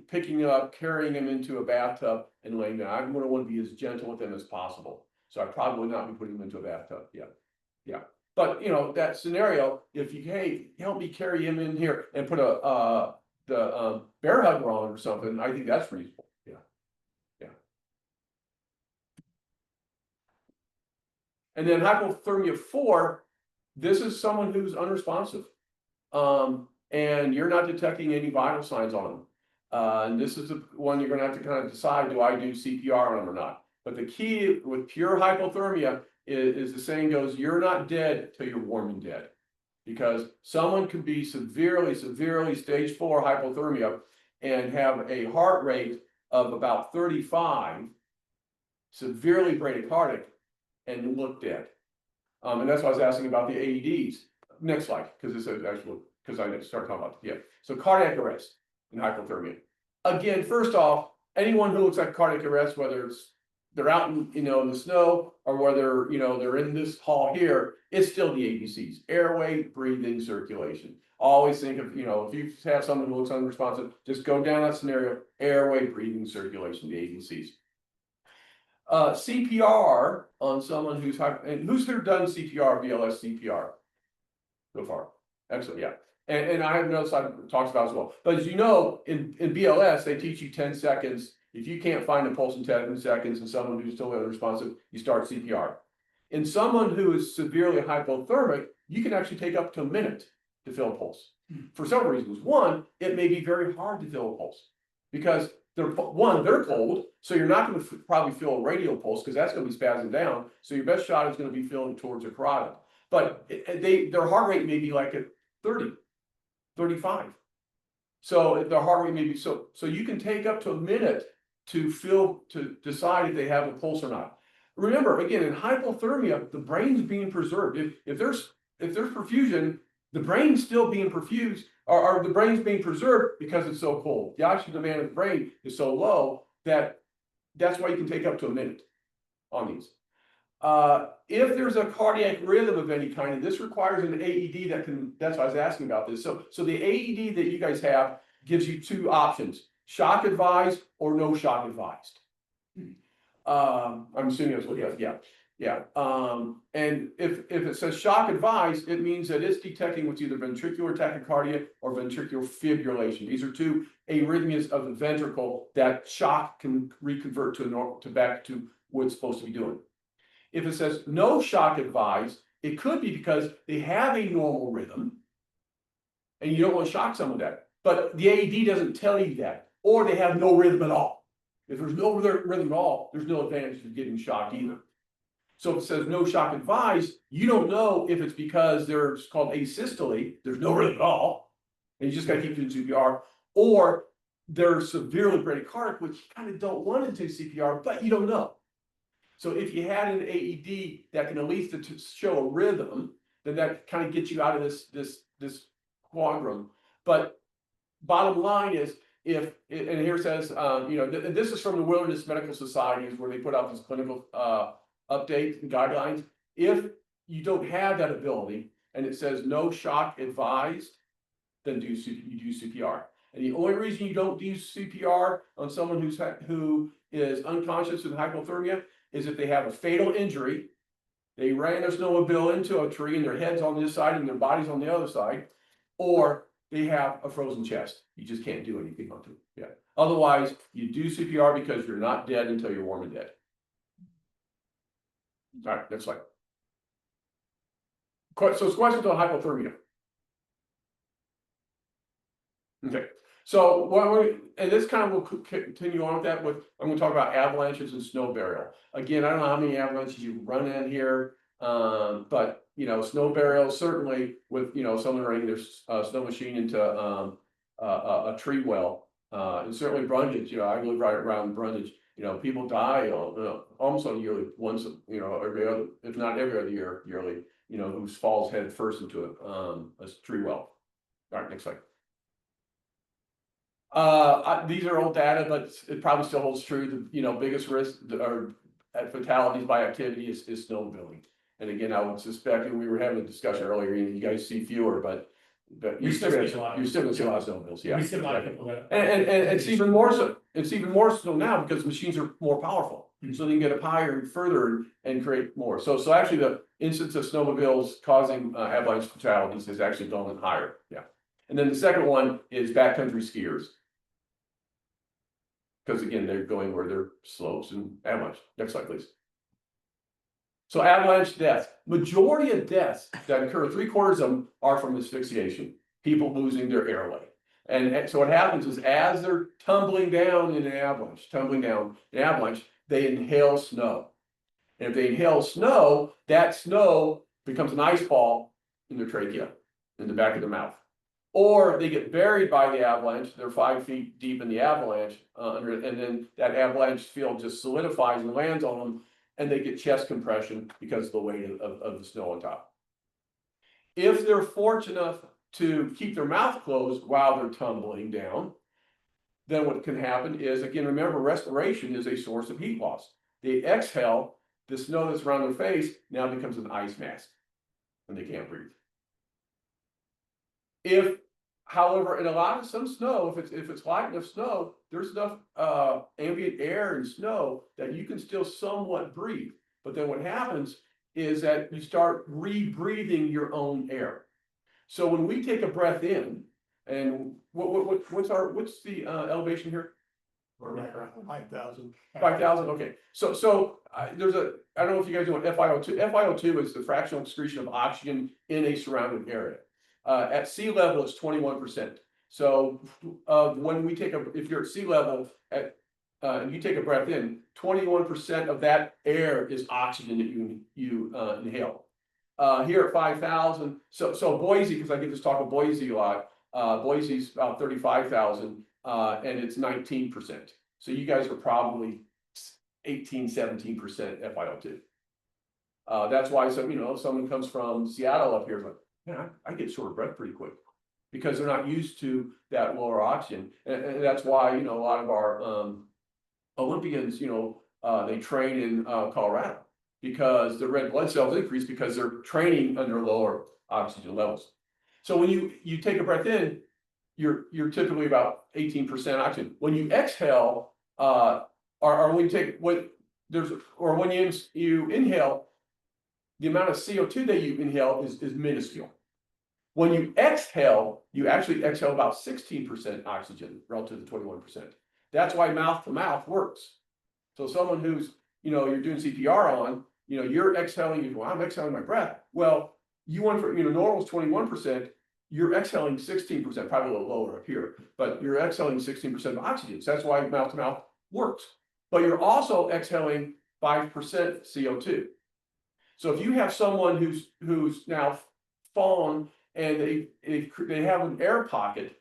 picking up, carrying them into a bathtub and laying down. I'm going to want to be as gentle with them as possible. So I probably would not be putting them into a bathtub. Yeah. But you know, that scenario, if you, hey, help me carry him in here and put the bear hugger on or something, I think that's reasonable. Yeah. And then hypothermia 4, this is someone who's unresponsive. And you're not detecting any vital signs on them. And this is the one you're gonna have to kind of decide, do I do CPR on them or not? But the key with pure hypothermia is the saying goes, you're not dead till you're warm and dead. Because someone could be severely stage 4 hypothermia and have a heart rate of about 35, severely bradycardic, and look dead. And that's why I was asking about the AEDs. Next slide, because this is actually, because I didn't start talking about, yeah. So cardiac arrest and hypothermia. Again, first off, anyone who looks like cardiac arrest, whether it's they're out in, in the snow, or whether, they're in this hall here, it's still the ABCs: airway, breathing, circulation. Always think of, if you have someone who looks unresponsive, just go down that scenario: airway, breathing, circulation, the ABCs. CPR on someone who's and who's there done CPR, BLS CPR so far? Excellent, yeah. And I have another side talks about as well. But as you know, in BLS, they teach you 10 seconds. If you can't find a pulse in 10 seconds and someone who's still unresponsive, you start CPR. In someone who is severely hypothermic, you can actually take up to a minute to feel a pulse. For several reasons. One, it may be very hard to feel a pulse because they're cold, so you're not going to probably feel a radial pulse because that's going to be spasming down. So your best shot is going to be feeling towards the carotid. But their heart rate may be like at 30, 35. So their heart rate may be so you can take up to a minute to decide if they have a pulse or not. Remember, again, in hypothermia, the brain's being preserved. If there's perfusion, the brain's still being perfused, or the brain's being preserved because it's so cold. The oxygen demand of the brain is so low that's why you can take up to a minute on these. If there's a cardiac rhythm of any kind, and this requires an AED that's why I was asking about this. So the AED that you guys have gives you two options: shock advised or no shock advised. I'm assuming that's what, yeah. And if it says shock advised, it means that it's detecting what's either ventricular tachycardia or ventricular fibrillation. These are two arrhythmias of the ventricle that shock can reconvert back to what it's supposed to be doing. If it says no shock advised, it could be because they have a normal rhythm and you don't want to shock someone with that. But the AED doesn't tell you that, or they have no rhythm at all. If there's no rhythm at all, there's no advantage to getting shocked either. So if it says no shock advised, you don't know if it's because there's called asystole, there's no rhythm at all, and you just got to keep doing CPR, or they're severely bradycardic, which you kind of don't want to do CPR, but you don't know. So if you had an AED that can at least show a rhythm, then that kind of gets you out of this quandrum. But bottom line is, and here it says, this is from the Wilderness Medical Societies where they put out this clinical update and guidelines. If you don't have that ability and it says no shock advised, then you do CPR. And the only reason you don't do CPR on someone who is unconscious with hypothermia is if they have a fatal injury, they ran their snowmobile into a tree and their head's on this side and their body's on the other side, or they have a frozen chest. You just can't do anything on them. Yeah. Otherwise, you do CPR because you're not dead until you're warm and dead. All right, next slide. So it's questions on hypothermia. Okay. So and this kind of will continue on with that. I'm going to talk about avalanches and snow burial. Again, I don't know how many avalanches you run in here, but snow burial certainly with someone running their snow machine into a tree well, and certainly Brundage. I live right around Brundage. People die almost on yearly, once every other, if not every other year, yearly. Who falls head first into a tree well. All right, next slide. These are old data, but it probably still holds true. The biggest risk or fatalities by activity is snowmobiling. And again, I would suspect, and we were having a discussion earlier, you guys see fewer, but you're still going to see a lot of snowmobiles. Yeah, We see a lot of people that. and it's even more so. It's even more so now because machines are more powerful, so they can get up higher and further and create more. So actually, the incidence of snowmobiles causing avalanche fatalities has actually gone higher. Yeah, and then the second one is backcountry skiers. Because again, they're going where there are slopes and avalanche. Next slide, please. So avalanche deaths. Majority of deaths that occur, 3/4 of them are from asphyxiation, people losing their airway. And so what happens is as they're tumbling down, they inhale snow. And if they inhale snow, that snow becomes an ice ball in their trachea, in the back of their mouth. Or they get buried by the avalanche, they're 5 feet deep in the avalanche, and then that avalanche field just solidifies and lands on them, and they get chest compression because of the weight of the snow on top. If they're fortunate enough to keep their mouth closed while they're tumbling down, then what can happen is, again, remember, respiration is a source of heat loss. They exhale, the snow that's around their face now becomes an ice mask, and they can't breathe. If, however, in a lot of some snow, if it's light enough snow, there's enough ambient air and snow that you can still somewhat breathe. But then what happens is that you start rebreathing your own air. So when we take a breath in, and what's the elevation here? 5,000. 5,000, okay. So there's I don't know if you guys know what FiO2. FiO2 is the fractional excretion of oxygen in a surrounding area. At sea level, it's 21%. So when we if you're at sea level and you take a breath in, 21% of that air is oxygen that you inhale. Here at 5,000, so Boise, because I get to talk of Boise a lot, Boise's about 35,000, and it's 19%. So you guys are probably 18-17% FiO2. That's why if someone comes from Seattle up here, like, man, I get short of breath pretty quick, because they're not used to that lower oxygen, and that's why a lot of our Olympians, they train in Colorado, because the red blood cells increase because they're training under lower oxygen levels. So when you take a breath in, you're typically about 18% oxygen. When you exhale, or when you inhale, the amount of CO2 that you inhale is minuscule. When you exhale, you actually exhale about 16% oxygen relative to 21%. That's why mouth to mouth works. So someone who's, you're doing CPR on, you're exhaling, well, I'm exhaling my breath. Well, you want for, normal is 21%, you're exhaling 16%, probably a little lower up here, but you're exhaling 16% of oxygen. So that's why mouth to mouth works. But you're also exhaling 5% CO2. So if you have someone who's now fallen and they have an air pocket,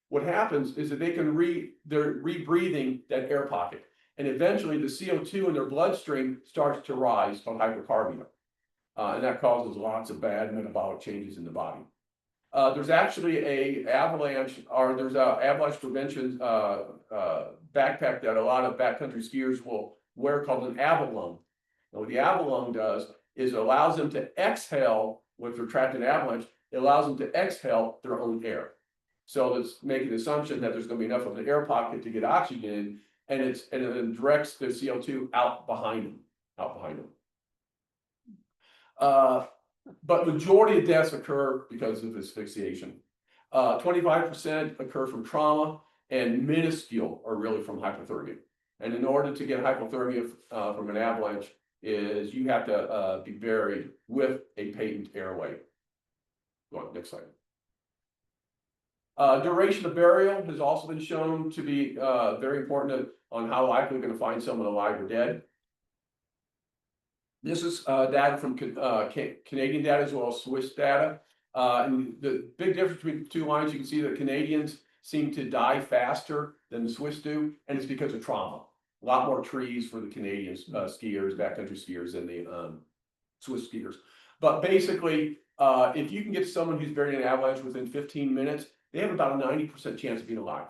what happens is that they're rebreathing that air pocket. And eventually the CO2 in their bloodstream starts to rise, called hypothermia. And that causes lots of bad metabolic changes in the body. There's actually there's an avalanche prevention backpack that a lot of backcountry skiers will wear, called an avalone. And what the avalone does is it allows them to exhale, when they're trapped in avalanche, it allows them to exhale their own air. So let's make an assumption that there's going to be enough of an air pocket to get oxygen in, and it directs the CO2 out behind them. But majority of deaths occur because of asphyxiation. 25% occur from trauma, and minuscule are really from hypothermia. And in order to get hypothermia from an avalanche, is you have to be buried with a patent airway. Go on, next slide. Duration of burial has also been shown to be very important on how likely we're going to find someone alive or dead. This is data from Canadian data as well as Swiss data. And the big difference between the two lines, you can see that Canadians seem to die faster than the Swiss do, and it's because of trauma. A lot more trees for the Canadian skiers, backcountry skiers, than the Swiss skiers. But basically, if you can get someone who's buried in an avalanche within 15 minutes, they have about a 90% chance of being alive.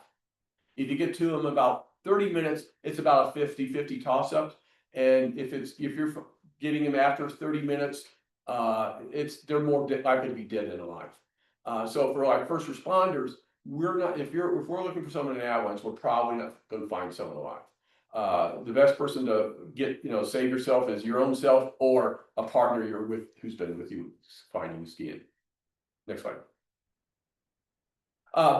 If you get to them about 30 minutes, it's about a 50-50 toss-up. And if you're getting them after 30 minutes, they're more likely to be dead than alive. So for like first responders, if we're looking for someone in an avalanche, we're probably not going to find someone alive. The best person to save yourself is your own self, or a partner you're with who's been with you finding you skiing. Next slide.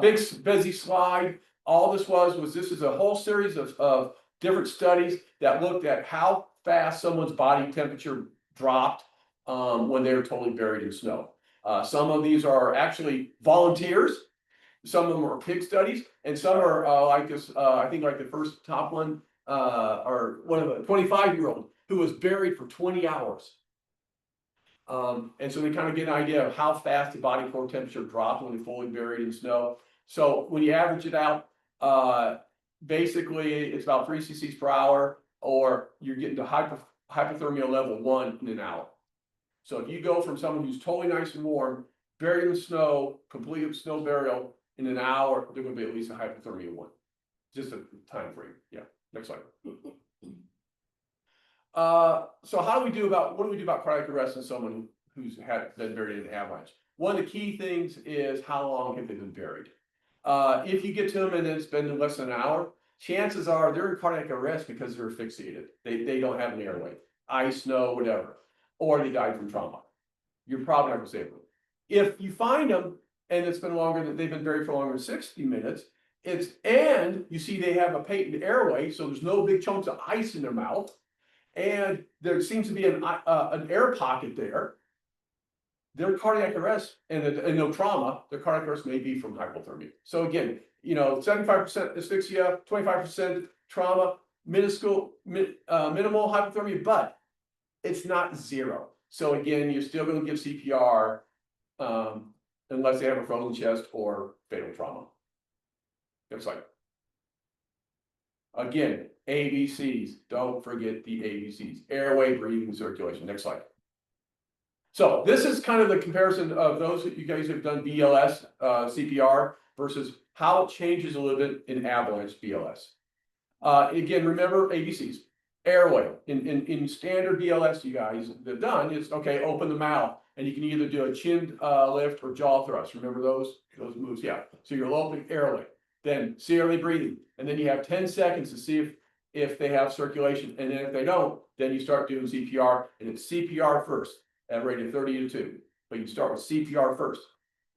Big busy slide. All this this is a whole series of different studies that looked at how fast someone's body temperature dropped when they were totally buried in snow. Some of these are actually volunteers. some of them are pig studies, and some are like this, I think like the first top one, or one of a 25-year-old who was buried for 20 hours. And so they kind of get an idea of how fast the body core temperature drops when they're fully buried in snow. So when you average it out, basically it's about 3 cc's per hour, or you're getting to hypothermia level 1 in an hour. So if you go from someone who's totally nice and warm, buried in the snow, complete snow burial in an hour, they're going to be at least a hypothermia 1. Just a time frame. Yeah. Next slide. So what do we do about cardiac arrest in someone who's been buried in an avalanche? One of the key things is how long have they been buried? If you get to them and it's been less than an hour, chances are they're in cardiac arrest because they're asphyxiated. They don't have an airway, ice, snow, whatever, or they died from trauma. You're probably not going to save them. If you find them and it's been longer than they've been buried for longer than 60 minutes, and you see they have a patent airway, so there's no big chunks of ice in their mouth, and there seems to be an air pocket there, their cardiac arrest and no trauma, their cardiac arrest may be from hypothermia. So again, 75% asphyxia, 25% trauma, minimal hypothermia, but it's not zero. So again, you're still going to give CPR unless they have a frozen chest or fatal trauma. Next slide. Again, ABCs. Don't forget the ABCs. Airway, breathing, circulation. Next slide. So this is kind of the comparison of those that you guys have done BLS, CPR versus how it changes a little bit in avalanche BLS. Again, remember ABCs. Airway. In standard BLS you guys have done, it's okay, open the mouth. And you can either do a chin lift or jaw thrust. Remember those moves? Yeah. So you're opening airway. Then serially breathing. And then you have 10 seconds to see if they have circulation. And then if they don't, then you start doing CPR. And it's CPR first at a rate of 30 to 2. But you start with CPR first.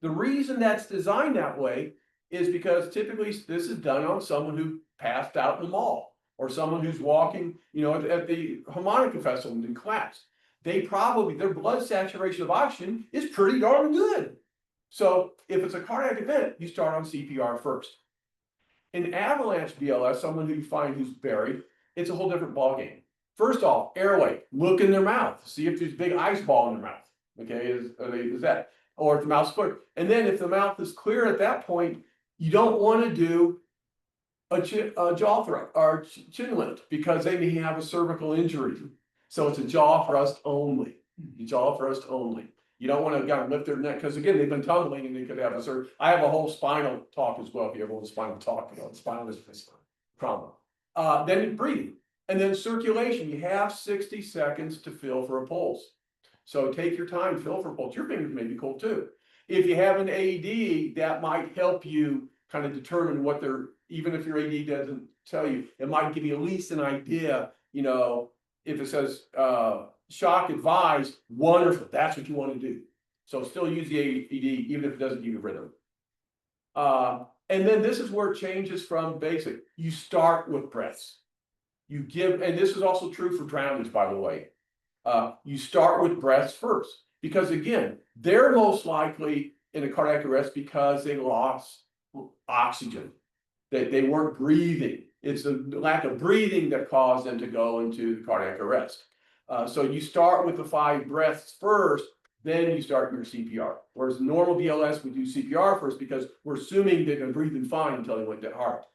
The reason that's designed that way is because typically this is done on someone who passed out in the mall, or someone who's walking, at the harmonica festival and collapsed. Their blood saturation of oxygen is pretty darn good. So if it's a cardiac event, you start on CPR first. In avalanche BLS, someone who you find who's buried, it's a whole different ballgame. First off, airway, look in their mouth, see if there's a big ice ball in their mouth. Okay, is that, or if the mouth's clear. And then if the mouth is clear at that point, you don't want to do a jaw thrust or chin lift because they may have a cervical injury. So it's a jaw thrust only. Jaw thrust only. You don't want to lift their neck because again, they've been tumbling and they could have I have a whole spinal talk as well. If you ever want spinal talk, spinal is trauma. Then breathing, and then circulation. You have 60 seconds to feel for a pulse. So take your time, feel for a pulse. Your fingers may be cold too. If you have an AED, that might help you kind of determine what even if your AED doesn't tell you, it might give you at least an idea, if it says shock advised, wonderful, that's what you want to do. So still use the AED even if it doesn't give you rhythm. And then this is where it changes from basic. You start with breaths. You give, and this is also true for drownings, by the way. You start with breaths first, because again, they're most likely in a cardiac arrest because they lost oxygen. They weren't breathing. It's the lack of breathing that caused them to go into the cardiac arrest. So you start with the 5 breaths first, then you start your CPR. Whereas normal BLS, we do CPR first because we're assuming they've been breathing fine until they went to heart.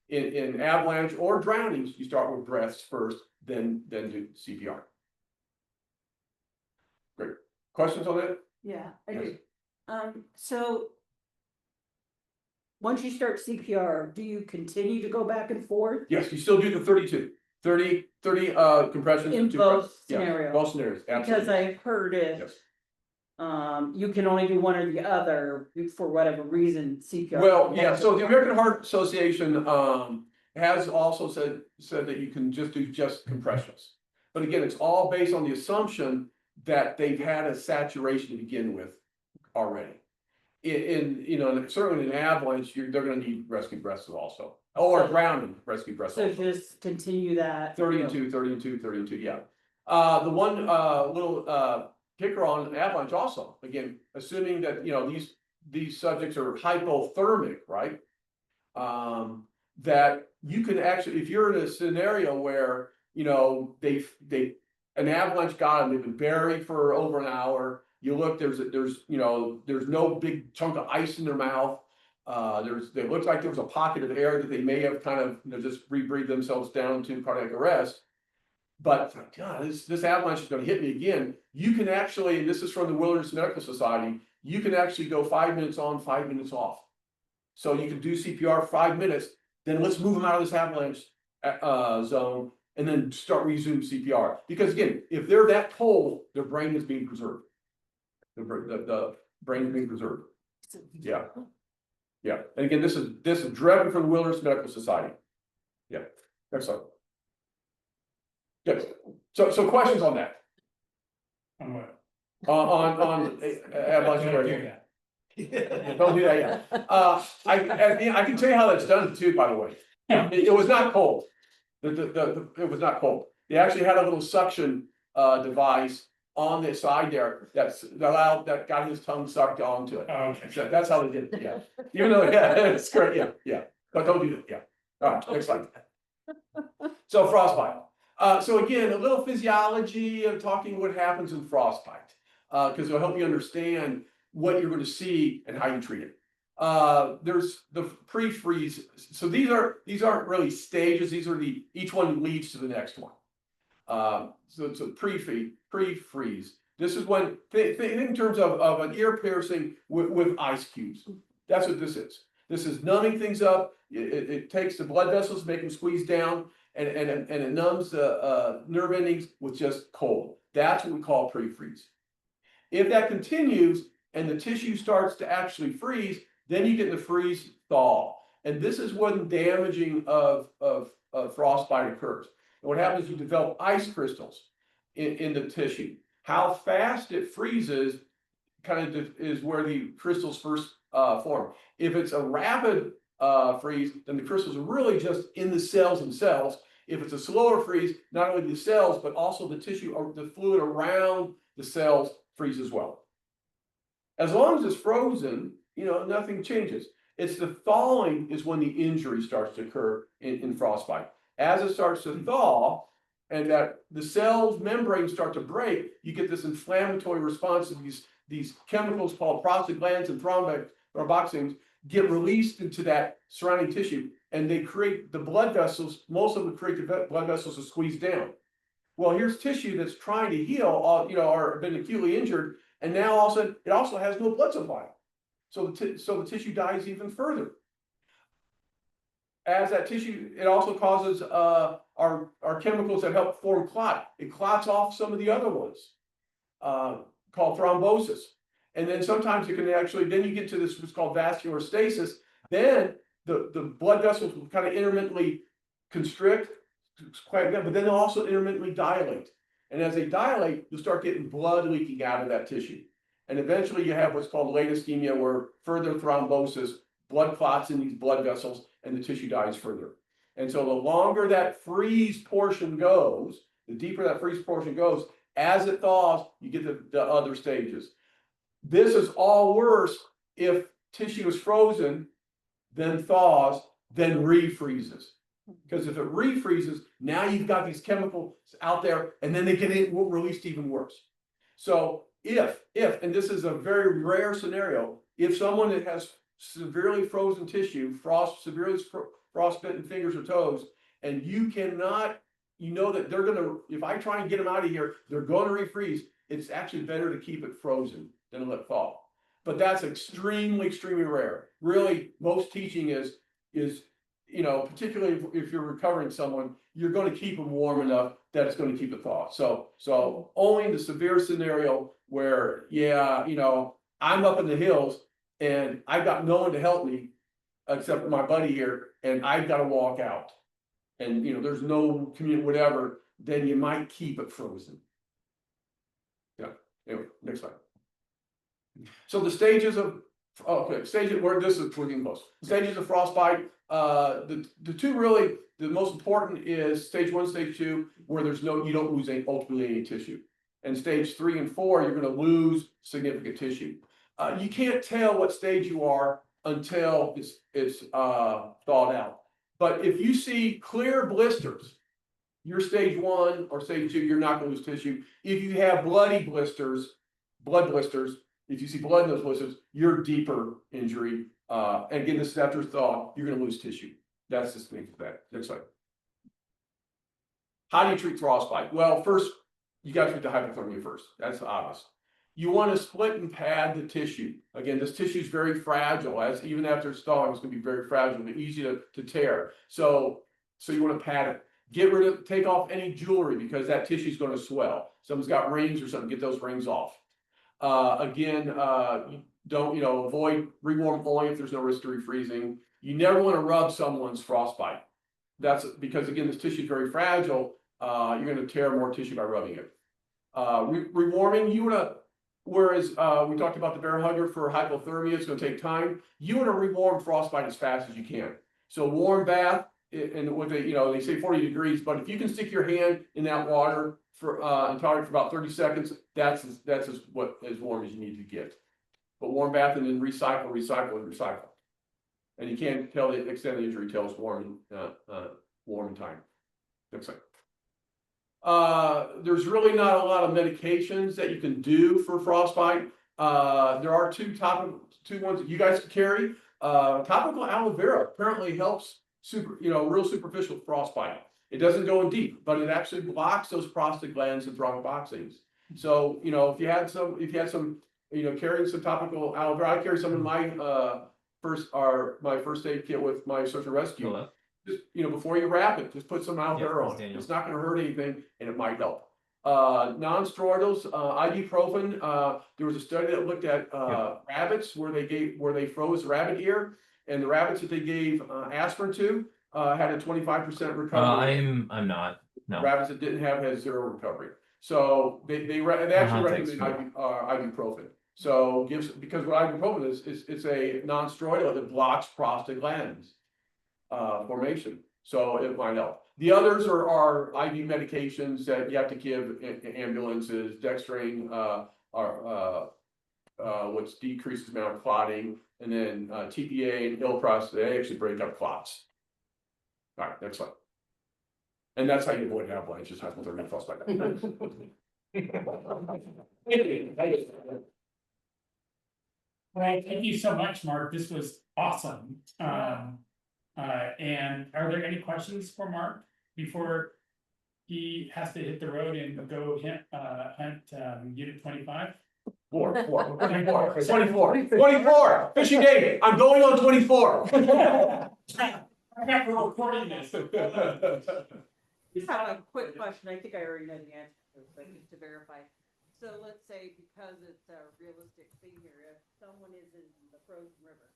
In avalanche or drownings, you start with breaths first, then do CPR. Great. Questions on that? Yeah, I Yes. do. So once you start CPR, do you continue to go back and forth Yes, you still do the 32. 30 compressions. in and 2 both breaths. Yeah, scenarios? both scenarios, absolutely. Because I've heard it, Yes. you can only do one or the other for whatever reason, CPR. Well, yeah, so the American Heart Association has also said that you can just do compressions. But again, it's all based on the assumption that they've had a saturation to begin with already. Certainly in avalanche, they're going to need rescue breaths also, or drowning rescue breaths. So Also. just continue that. 32, yeah. The one little kicker on avalanche also, again, assuming that these subjects are hypothermic, right? That you can actually, if you're in a scenario where, you know, an avalanche got them, they've been buried for over an hour. You look, there's no big chunk of ice in their mouth. It looks like there was a pocket of air that they may have kind of, just rebreathed themselves down to cardiac arrest. But God, this avalanche is going to hit me again. You can actually, and this is from the Wilderness Medical Society, you can actually go 5 minutes on, 5 minutes off. So you can do CPR 5 minutes, then let's move them out of this avalanche zone, and then resume CPR. Because again, if they're that cold, their brain is being preserved. The brain is being preserved. Yeah. Yeah. And again, this is directly from the Wilderness Medical Society. Yeah. Next slide. Yes. So questions on that? On what? On avalanche Don't do area. that. Don't do that yet. I can tell you how that's done too, by the way. It was not cold. It was not cold. They actually had a little suction device on the side there that got his tongue sucked onto it. Oh, okay. So that's how they did it, yeah. Even though, yeah, it's great, yeah. But don't do that, yeah. All right, next slide. So frostbite. So again, a little physiology of talking what happens in frostbite, because it'll help you understand what you're going to see and how you treat it. There's the pre-freeze. So these aren't really stages. These are each one leads to the next one. So it's a pre-freeze. This is when think in terms of an ear piercing with ice cubes. That's what this is. This is numbing things up. It takes the blood vessels, make them squeeze down, and it numbs the nerve endings with just cold. That's what we call pre-freeze. If that continues and the tissue starts to actually freeze, then you get the freeze thaw. And this is when damaging of frostbite occurs. And what happens is you develop ice crystals in the tissue. How fast it freezes kind of is where the crystals first form. If it's a rapid freeze, then the crystals are really just in the cells themselves. If it's a slower freeze, not only the cells, but also the tissue or the fluid around the cells freeze as well. As long as it's frozen, nothing changes. It's the thawing is when the injury starts to occur in frostbite. As it starts to thaw and that the cell's membranes start to break, you get this inflammatory response of these chemicals called prostaglandins and thromboxanes get released into that surrounding tissue, and they create the blood vessels. Most of them create the blood vessels to squeeze down. Well, here's tissue that's trying to heal, or been acutely injured, and now all of a sudden it also has no blood supply. So the tissue dies even further. As that tissue, it also causes our chemicals that help form clot. It clots off some of the other ones, called thrombosis. And then sometimes it can actually, then you get to this what's called vascular stasis. Then the blood vessels will kind of intermittently constrict, but then they'll also intermittently dilate. And as they dilate, you'll start getting blood leaking out of that tissue. And eventually you have what's called late ischemia, where further thrombosis, blood clots in these blood vessels, and the tissue dies further. And so the longer that freeze portion goes, the deeper that freeze portion goes, as it thaws, you get the other stages. This is all worse if tissue is frozen, then thaws, then refreezes. Because if it refreezes, now you've got these chemicals out there, and then they get released even worse. So if, and this is a very rare scenario, if someone that has severely frozen tissue, severely frostbitten fingers or toes, and you cannot, that they're gonna, if I try and get them out of here, they're gonna refreeze, it's actually better to keep it frozen than let it thaw. But that's extremely, extremely rare. Really, most teaching is, particularly if you're recovering someone, you're going to keep them warm enough that it's going to keep it thaw. So only in the severe scenario where, I'm up in the hills and I've got no one to help me except my buddy here, and I've got to walk out, and there's no community, whatever, then you might keep it frozen. Yeah. Anyway, next slide. So the stages of where this is getting close. Stages of frostbite. The two really, the most important is stage 1, stage 2, where you don't lose ultimately any tissue. And stage 3 and 4, you're going to lose significant tissue. You can't tell what stage you are until it's thawed out. But if you see clear blisters, you're stage 1 or stage 2, you're not gonna lose tissue. If you have bloody blisters, blood blisters, if you see blood in those blisters, you're deeper injury. And again, this is after thaw, you're gonna lose tissue. That's the thing with that. Next slide. How do you treat frostbite? Well, first, you gotta treat the hypothermia first. That's obvious. You want to split and pad the tissue. Again, this tissue is very fragile, as even after it's thawing, it's gonna be very fragile and easy to tear. So you want to pad it. Take off any jewelry because that tissue is going to swell. Someone's got rings or something, get those rings off. Again, avoid rewarm only if there's no risk to refreezing. You never want to rub someone's frostbite. That's because again, this tissue is very fragile. You're going to tear more tissue by rubbing it. Rewarming, you want to. Whereas we talked about the bear hugger for hypothermia, it's going to take time. You want to rewarm frostbite as fast as you can. So warm bath, and with they say 40 degrees, but if you can stick your hand in that water for and tolerate for about 30 seconds, that's as warm as you need to get. But warm bath and then recycle, and you can't tell the extent of the injury till it's warm in time. Next slide. There's really not a lot of medications that you can do for frostbite. There are two ones that you guys can carry. Topical aloe vera apparently helps real superficial frostbite. It doesn't go in deep, but it actually blocks those prostaglandins and thromboxanes. So, if you had some, carrying some topical aloe vera, I carry some in my first aid kit with my search and rescue. Hello. Just, before you wrap it, just put some aloe vera on it. It's not going to hurt anything and it might help. Non-steroidals, ibuprofen. There was a study that looked at rabbits where they froze rabbit ear, and the rabbits that they gave aspirin to had a 25% recovery. I'm not. No. Rabbits that didn't have had 0 recovery. So they actually recommend ibuprofen. So because what ibuprofen is it's a non-steroidal that blocks prostaglandins formation, so it might help. The others are IV medications that you have to give in ambulances. Dextrane, which decreases the amount of clotting, and then TPA and Ilpras, they actually break up clots. All right, next slide. And that's how you avoid avalanches, hypothermia, frostbite. Right, thank you so much, Mark. This was awesome. And are there any questions for Mark before he has to hit the road and go hunt unit 25? 24. Fishing day. I'm going on 24. I got for recording this. Just have a quick question. I think I already know the answer to this, but just to verify. So let's say, because it's a realistic thing here, if someone is in the frozen river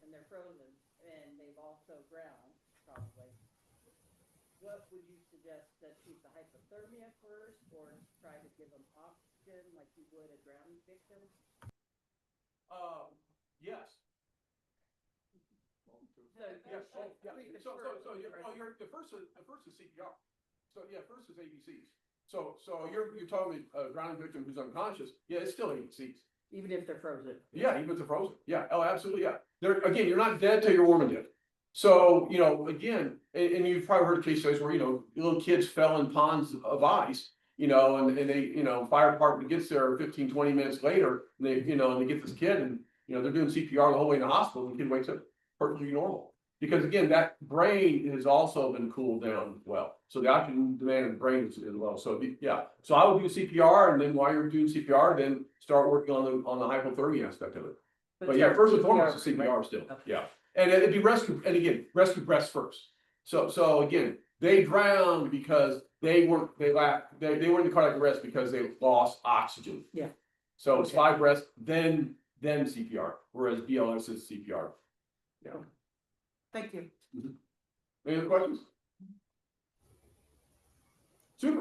and they're frozen and they've also drowned, probably, what would you suggest, that treat the hypothermia first, or try to give them oxygen like you would a drowning victim? Yes. The first is CPR. So yeah, first is ABCs. So you're talking a drowning victim who's unconscious. Yeah, it's still ABCs. Even if they're frozen? Yeah, even if they're frozen. Yeah. Oh, absolutely. Yeah. Again, you're not dead till you're warm and dead. So again, and you've probably heard of case studies where little kids fell in ponds of ice. And they fire department gets there 15, 20 minutes later, and they get this kid, and they're doing CPR the whole way in the hospital, and the kid wakes up perfectly normal. Because again, that brain has also been cooled down as well. So the oxygen demand in the brain is low. So yeah, so I would do CPR, and then while you're doing CPR, then start working on the hypothermia aspect of it. But yeah, first and foremost, the CPR still. Okay. Yeah, and it'd be rescue. And again, rescue breaths first. So again, they drowned because they were in the cardiac arrest because they lost oxygen. Yeah. So it's 5 breaths, then CPR, whereas BLS is CPR. Yeah. Thank you. Any other questions? Super.